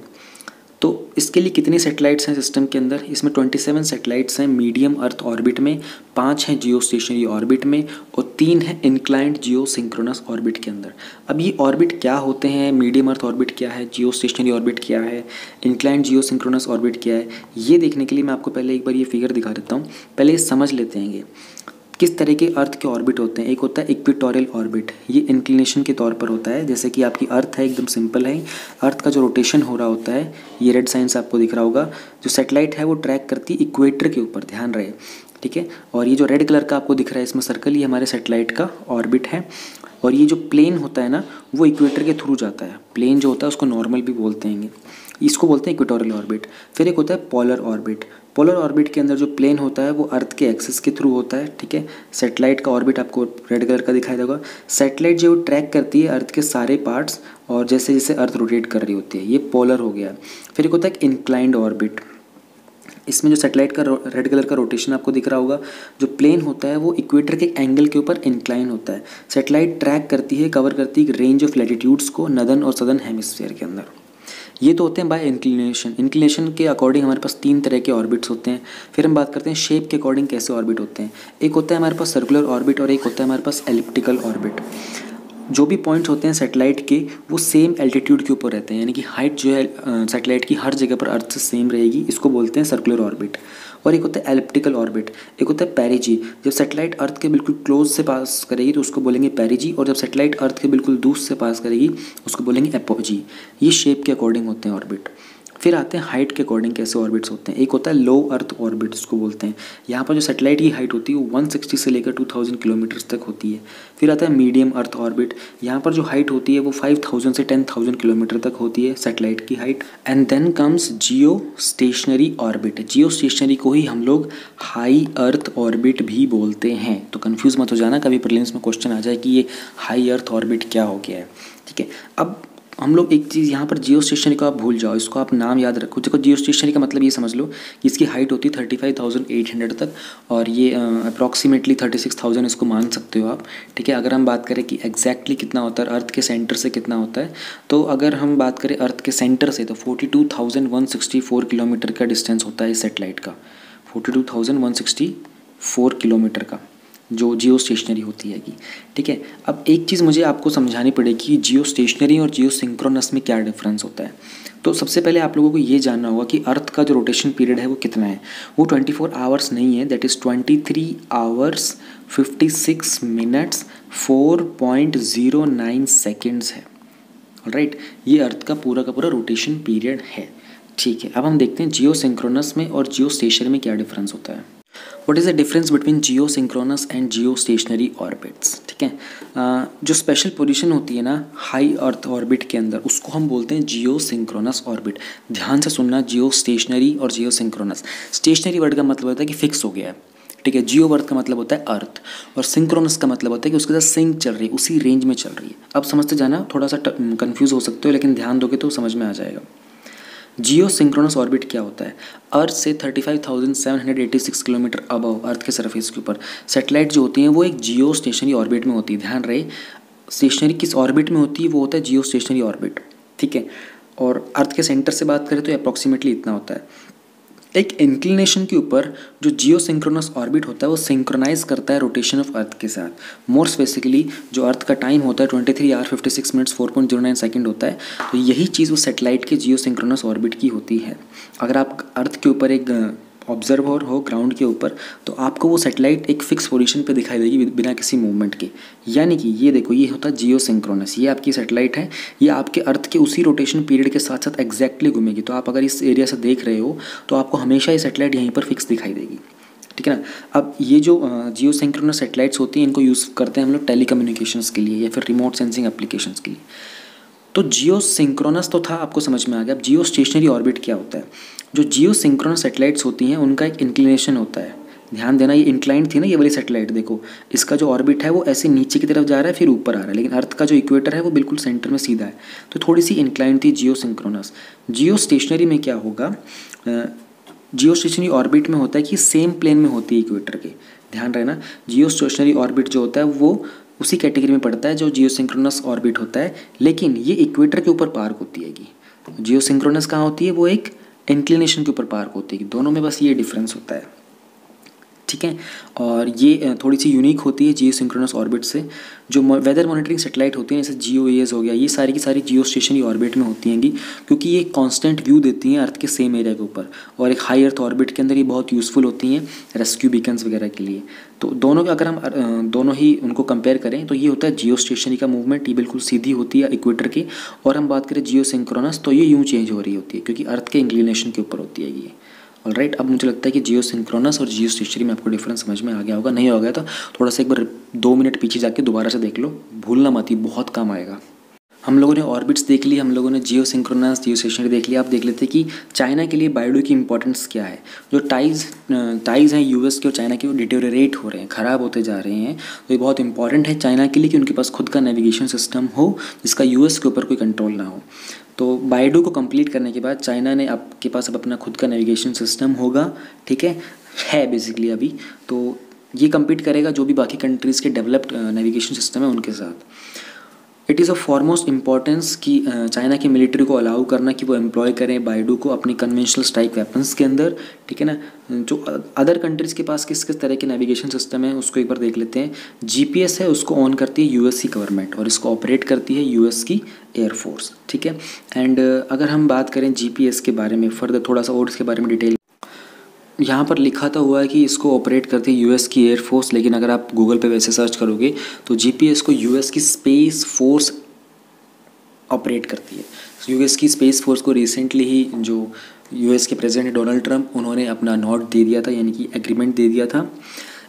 तो इसके लिए कितनी सैटेलाइट्स हैं सिस्टम के अंदर? इसमें 27 सैटेलाइट्स हैं मीडियम अर्थ ऑर्बिट में, 5 हैं जियो स्टेशनरी ऑर्बिट में और 3 हैं इंक्लाइंड जियो सिंक्रोनस ऑर्बिट के अंदर। अब ये ऑर्बिट क्या होते हैं? मीडियम अर्थ ऑर्बिट क्या है? जियो स्टेशनरी ऑर्बिट क्या है? इंक्लाइंड जियो सिंक्रोनस ऑर्बिट क्या है? ये देखने के लिए मैं आपको पहले एक बार ये फिगर दिखा देता हूँ। पहले ये समझ लेते हैं ये किस तरह के अर्थ के ऑर्बिट होते हैं। एक होता है इक्वेटोरियल ऑर्बिट, ये इंक्लिनेशन के तौर पर होता है। जैसे कि आपकी अर्थ है, एकदम सिंपल है, अर्थ का जो रोटेशन हो रहा होता है, ये रेड साइन से आपको दिख रहा होगा, जो सैटेलाइट है वो ट्रैक करती है इक्वेटर के ऊपर, ध्यान रहे। ठीक है, और ये जो रेड कलर का आपको दिख रहा है इसमें सर्कल, ये हमारे सैटेलाइट का ऑर्बिट है। और ये जो प्लेन होता है ना, वो इक्वेटर के थ्रू जाता है। प्लेन जो होता है उसको नॉर्मल भी बोलते हैं, इसको बोलते हैं इक्वेटोरियल ऑर्बिट। फिर एक होता है पोलर ऑर्बिट। पोलर ऑर्बिट के अंदर जो प्लेन होता है वो अर्थ के एक्सिस के थ्रू होता है। ठीक है, सैटेलाइट का ऑर्बिट आपको रेड कलर का दिखाई देगा। सैटेलाइट जो ट्रैक करती है अर्थ के सारे पार्ट्स और जैसे जैसे अर्थ रोटेट कर रही होती है, ये पोलर हो गया। फिर एक होता है इंक्लाइंड ऑर्बिट। इसमें जो सैटेलाइट का रेड कलर का रोटेशन आपको दिख रहा होगा, जो प्लेन होता है वो इक्वेटर के एंगल के ऊपर इंक्लाइन होता है। सैटेलाइट ट्रैक करती है, कवर करती है रेंज ऑफ लैटिट्यूड्स को नदर्न और सदर्न हेमिस्फीयर के अंदर। ये तो होते हैं बाय इंक्लिनेशन। इंक्लिनेशन के अकॉर्डिंग हमारे पास 3 तरह के ऑर्बिट्स होते हैं। फिर हम बात करते हैं शेप के अकॉर्डिंग कैसे ऑर्बिट होते हैं। एक होता है हमारे पास सर्कुलर ऑर्बिट और एक होता है हमारे पास एलिप्टिकल ऑर्बिट। जो भी पॉइंट्स होते हैं सैटेलाइट के वो सेम एल्टीट्यूड के ऊपर रहते हैं, यानी कि हाइट जो है सैटेलाइट की हर जगह पर अर्थ से सेम रहेगी, इसको बोलते हैं सर्कुलर ऑर्बिट। और एक होता है एलिप्टिकल ऑर्बिट, एक होता है पेरिजी। जब सैटेलाइट अर्थ के बिल्कुल क्लोज से पास करेगी तो उसको बोलेंगे पेरिजी, और जब सैटेलाइट अर्थ के बिल्कुल दूर से पास करेगी उसको बोलेंगे एपोजी। ये शेप के अकॉर्डिंग होते हैं ऑर्बिट। फिर आते हैं हाइट के अकॉर्डिंग कैसे ऑर्बिट्स होते हैं। एक होता है लो अर्थ ऑर्बिट, इसको बोलते हैं। यहाँ पर जो सैटेलाइट की हाइट होती है वो 160 से लेकर 2000 किलोमीटर तक होती है। फिर आता है मीडियम अर्थ ऑर्बिट, यहाँ पर जो हाइट होती है वो 5000 से 10000 किलोमीटर तक होती है सैटेलाइट की height. And then comes geostationary orbit. Geostationary को ही हम लोग हाई अर्थ ऑर्बिट भी बोलते हैं। तो कन्फ्यूज़ मत हो जाना, कभी प्रीलिम्स में क्वेश्चन आ जाए कि ये हाई अर्थ ऑर्बिट क्या हो गया है। ठीक है, अब हम लोग एक चीज़ यहाँ पर जियो स्टेशनरी को आप भूल जाओ, इसको आप नाम याद रखो। देखो जियो स्टेशनरी का मतलब ये समझ लो कि इसकी हाइट होती है 35,800 तक, और ये अप्रॉक्सीमेटली 36,000 इसको मान सकते हो आप, ठीक है। अगर हम बात करें कि एग्जैक्टली कितना होता है अर्थ के सेंटर से कितना होता है, तो अगर हम बात करें अर्थ के सेंटर से तो 42,164 किलोमीटर का डिस्टेंस होता है इस सेटेलाइट का, 42,164 किलोमीटर का जो जियो स्टेशनरी होती है, ठीक है। अब एक चीज़ मुझे आपको समझानी पड़ेगी कि जियो स्टेशनरी और जियो सिंक्रोनस में क्या डिफरेंस होता है। तो सबसे पहले आप लोगों को ये जानना होगा कि अर्थ का जो रोटेशन पीरियड है वो कितना है। वो 24 आवर्स नहीं है, that is 23 hours 56 minutes 4.09 seconds है। ऑलराइट, ये अर्थ का पूरा रोटेशन पीरियड है, ठीक है। अब हम देखते हैं जियो सिंक्रोनस में और जियो स्टेशनरी में क्या डिफरेंस होता है। What is the difference between Jio synchronous and Jio stationery orbits, ठीक है। जो स्पेशल पोजीशन होती है ना हाई अर्थ ऑर्बिट के अंदर, उसको हम बोलते हैं जियो सिंक्रोनस ऑर्बिट। ध्यान से सुनना, जियो स्टेशनरी और जियो सिंक्रोनस। स्टेशनरी वर्ड का मतलब होता है कि फिक्स हो गया है, ठीक है। जियो वर्ड का मतलब होता है अर्थ, और सिंक्रोनस का मतलब होता है कि उसके साथ सिंक चल रही है, उसी रेंज में चल रही है। अब समझते जाना, थोड़ा सा कन्फ्यूज़ हो सकते हो, लेकिन ध्यान दोगे तो समझ में आ जाएगा। जियो सिंक्रोनस ऑर्बिट क्या होता है? अर्थ से 35,786 किलोमीटर अबव अर्थ के सरफेस के ऊपर सैटेलाइट जो होती हैं वो एक जियो स्टेशनरी ऑर्बिट में होती है। ध्यान रहे, स्टेशनरी किस ऑर्बिट में होती है, वो होता है जियो स्टेशनरी ऑर्बिट, ठीक है। और अर्थ के सेंटर से बात करें तो अप्रॉक्सीमेटली इतना होता है। एक इंक्लिनेशन के ऊपर जो जियो सिंक्रोनस ऑर्बिट होता है वो सिंक्रोनाइज करता है रोटेशन ऑफ अर्थ के साथ। मोर स्पेसिफिकली जो अर्थ का टाइम होता है 23 आवर 56 मिनट्स 4.09 सेकंड होता है, तो यही चीज़ वो सैटेलाइट के जियो सिंक्रोनस ऑर्बिट की होती है। अगर आप अर्थ के ऊपर एक ऑब्जर्वर हो ग्राउंड के ऊपर, तो आपको वो सैटेलाइट एक फिक्स पोजीशन पे दिखाई देगी बिना किसी मूवमेंट के। यानी कि ये देखो, ये होता है जियो सिंक्रोनस, ये आपकी सैटेलाइट है, ये आपके अर्थ के उसी रोटेशन पीरियड के साथ साथ एग्जैक्टली घूमेगी। तो आप अगर इस एरिया से देख रहे हो तो आपको हमेशा ये सैटेलाइट यहीं पर फिक्स दिखाई देगी, ठीक है ना। अब ये जो जियो सिंक्रोनस सैटेलाइट्स होती हैं, इनको यूज़ करते हैं हम लोग टेलीकम्युनिकेशंस के लिए या फिर रिमोट सेंसिंग एप्लीकेशंस के लिए। तो जियो सिंक्रोनस तो था, आपको समझ में आ गया। अब जियो स्टेशनरी ऑर्बिट क्या होता है? जो जियो सिंक्रोनस सैटेलाइट्स होती हैं उनका एक इंक्लिनेशन होता है। ध्यान देना, ये इंक्लाइंड थी ना ये वाली सैटेलाइट, देखो इसका जो ऑर्बिट है वो ऐसे नीचे की तरफ जा रहा है फिर ऊपर आ रहा है, लेकिन अर्थ का जो इक्वेटर है वो बिल्कुल सेंटर में सीधा है, तो थोड़ी सी इंक्लाइंड थी जियो सिंक्रोनस। जियो स्टेशनरी में क्या होगा, जियो स्टेशनरी ऑर्बिट में होता है कि सेम प्लेन में होती है इक्वेटर के। ध्यान रहना, जियो स्टेशनरी ऑर्बिट जो होता है वो उसी कैटेगरी में पड़ता है जो जियो सिंक्रोनस ऑर्बिट होता है, लेकिन ये इक्वेटर के ऊपर पार्क होती है। जियो सिंक्रोनस कहाँ होती है, वो एक इंक्लिनेशन के ऊपर पार्क होती है। दोनों में बस ये डिफरेंस होता है, ठीक है। और ये थोड़ी सी यूनिक होती है जियो सिंक्रोनस ऑर्बिट से। जो वेदर मॉनिटरिंग सैटेलाइट होती हैं जैसे GOES हो गया, ये सारी की सारी जियो स्टेशनरी ऑर्बिट में होती हैं क्योंकि ये कांस्टेंट व्यू देती हैं अर्थ के सेम एरिया के ऊपर, और एक हाई अर्थ ऑर्बिट के अंदर ये बहुत यूज़फुल होती हैं रेस्क्यू बीकन्स वगैरह के लिए। तो दोनों अगर हम दोनों ही उनको कंपेयर करें तो ये होता है जियो स्टेशनरी का मूवमेंट, ये बिल्कुल सीधी होती है इक्वेटर की, और हम बात करें जियो सिंक्रोनस तो ये यूँ चेंज हो रही होती है क्योंकि अर्थ के इंक्लिनेशन के ऊपर होती है ये। ऑलराइट, अब मुझे लगता है कि जियो सिंक्रोनस और जियो स्टेशनरी में आपको डिफरेंस समझ में आ गया होगा। नहीं हो गया तो थोड़ा सा एक बार 2 मिनट पीछे जाके दोबारा से देख लो, भूलना मत, ही बहुत काम आएगा। हम लोगों ने ऑर्बिट्स देख ली, हम लोगों ने जियो सिंक्रोनस जियो स्टेशनरी देख लिया। आप देख लेते कि चाइना के लिए बायडू की इंपॉर्टेंस क्या है। जो टाइज हैं US के और चाइना के, वो डिटेरियोरेट हो रहे हैं, ख़राब होते जा रहे हैं। तो ये बहुत इंपॉर्टेंट है चाइना के लिए कि उनके पास खुद का नेविगेशन सिस्टम हो जिसका US के ऊपर कोई कंट्रोल ना हो। तो बायडू को कंप्लीट करने के बाद चाइना ने आपके पास अब अपना खुद का नेविगेशन सिस्टम होगा, ठीक है बेसिकली अभी। तो ये कम्पीट करेगा जो भी बाकी कंट्रीज़ के डेवलप्ड नेविगेशन सिस्टम है उनके साथ। It is of foremost importance कि चाइना की मिलिट्री को अलाउ करना कि वो एम्प्लॉय करें बायडू को अपनी कन्वेंशनल स्ट्राइक वेपन्स के अंदर, ठीक है ना। जो अदर कंट्रीज़ के पास किस किस तरह के नेविगेशन सिस्टम है उसको एक बार देख लेते हैं। GPS है, उसको ऑन करती है US की गवर्नमेंट और इसको ऑपरेट करती है US की एयरफोर्स, ठीक है। एंड अगर हम बात करें GPS के बारे में फर्दर थोड़ा सा और इसके बारे में डिटेल, यहाँ पर लिखा तो हुआ है कि इसको ऑपरेट करती है US की एयरफोर्स, लेकिन अगर आप गूगल पे वैसे सर्च करोगे तो GPS को US की स्पेस फोर्स ऑपरेट करती है। US की स्पेस फोर्स को रिसेंटली ही जो US के प्रेसिडेंट डोनाल्ड ट्रंप, उन्होंने अपना नोट दे दिया था, यानी कि एग्रीमेंट दे दिया था।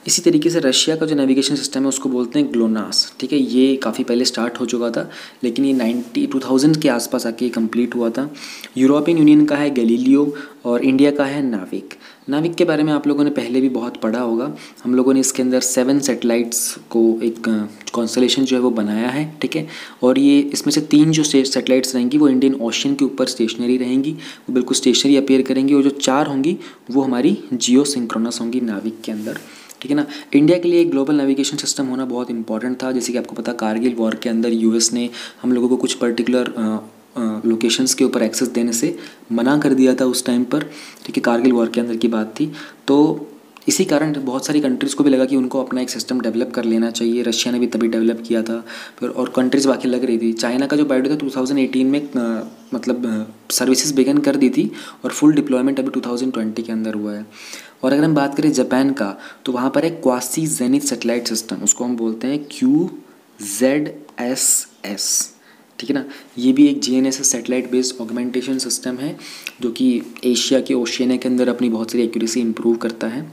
इसी तरीके से रशिया का जो नेविगेशन सिस्टम है उसको बोलते हैं ग्लोनास, ठीक है। ये काफ़ी पहले स्टार्ट हो चुका था, लेकिन ये 2000 के आसपास आके कंप्लीट हुआ था। यूरोपियन यूनियन का है गैलीलियो और इंडिया का है नाविक। नाविक के बारे में आप लोगों ने पहले भी बहुत पढ़ा होगा। हम लोगों ने इसके अंदर 7 सैटेलाइट्स को एक कॉन्स्टलेशन जो है वो बनाया है, ठीक है। और ये इसमें से 3 जो सैटेलाइट्स रहेंगी वो इंडियन ओशन के ऊपर स्टेशनरी रहेंगी, वो बिल्कुल स्टेशनरी अपीयर करेंगी। और जो 4 होंगी वो हमारी जियो सिंक्रोनस होंगी नाविक के अंदर, ठीक है ना। इंडिया के लिए एक ग्लोबल नेविगेशन सिस्टम होना बहुत इंपॉर्टेंट था। जैसे कि आपको पता, कारगिल वॉर के अंदर यूएस ने हम लोगों को कुछ पर्टिकुलर लोकेशंस के ऊपर एक्सेस देने से मना कर दिया था उस टाइम पर, ठीक है। कारगिल वॉर के अंदर की बात थी। तो इसी कारण बहुत सारी कंट्रीज़ को भी लगा कि उनको अपना एक सिस्टम डेवलप कर लेना चाहिए। रशिया ने भी तभी डेवलप किया था फिर, और कंट्रीज़ बाकी लग रही थी। चाइना का जो बाइडो था 2018 में मतलब सर्विसेज बिगन कर दी थी, और फुल डिप्लॉयमेंट अभी 2020 के अंदर हुआ है। और अगर हम बात करें जापान का, तो वहाँ पर एक क्वासी जेनिथ सैटेलाइट सिस्टम, उसको हम बोलते हैं QZSS, ठीक है ना। ये भी एक GNSS satellite based augmentation system है, जो कि एशिया के ओशियनिया के अंदर अपनी बहुत सारी एक्यूरेसी इंप्रूव करता है।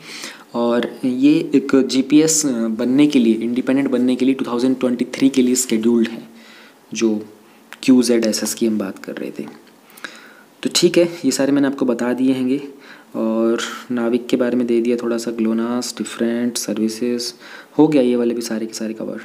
और ये एक GPS बनने के लिए, इंडिपेंडेंट बनने के लिए 2023 के लिए स्केड्यूल्ड है, जो QZSS की हम बात कर रहे थे। तो ठीक है, ये सारे मैंने आपको बता दिए हैंगे। और नाविक के बारे में दे दिया थोड़ा सा, ग्लोनास, डिफरेंट सर्विसेज, हो गया ये वाले भी सारे के सारे कवर।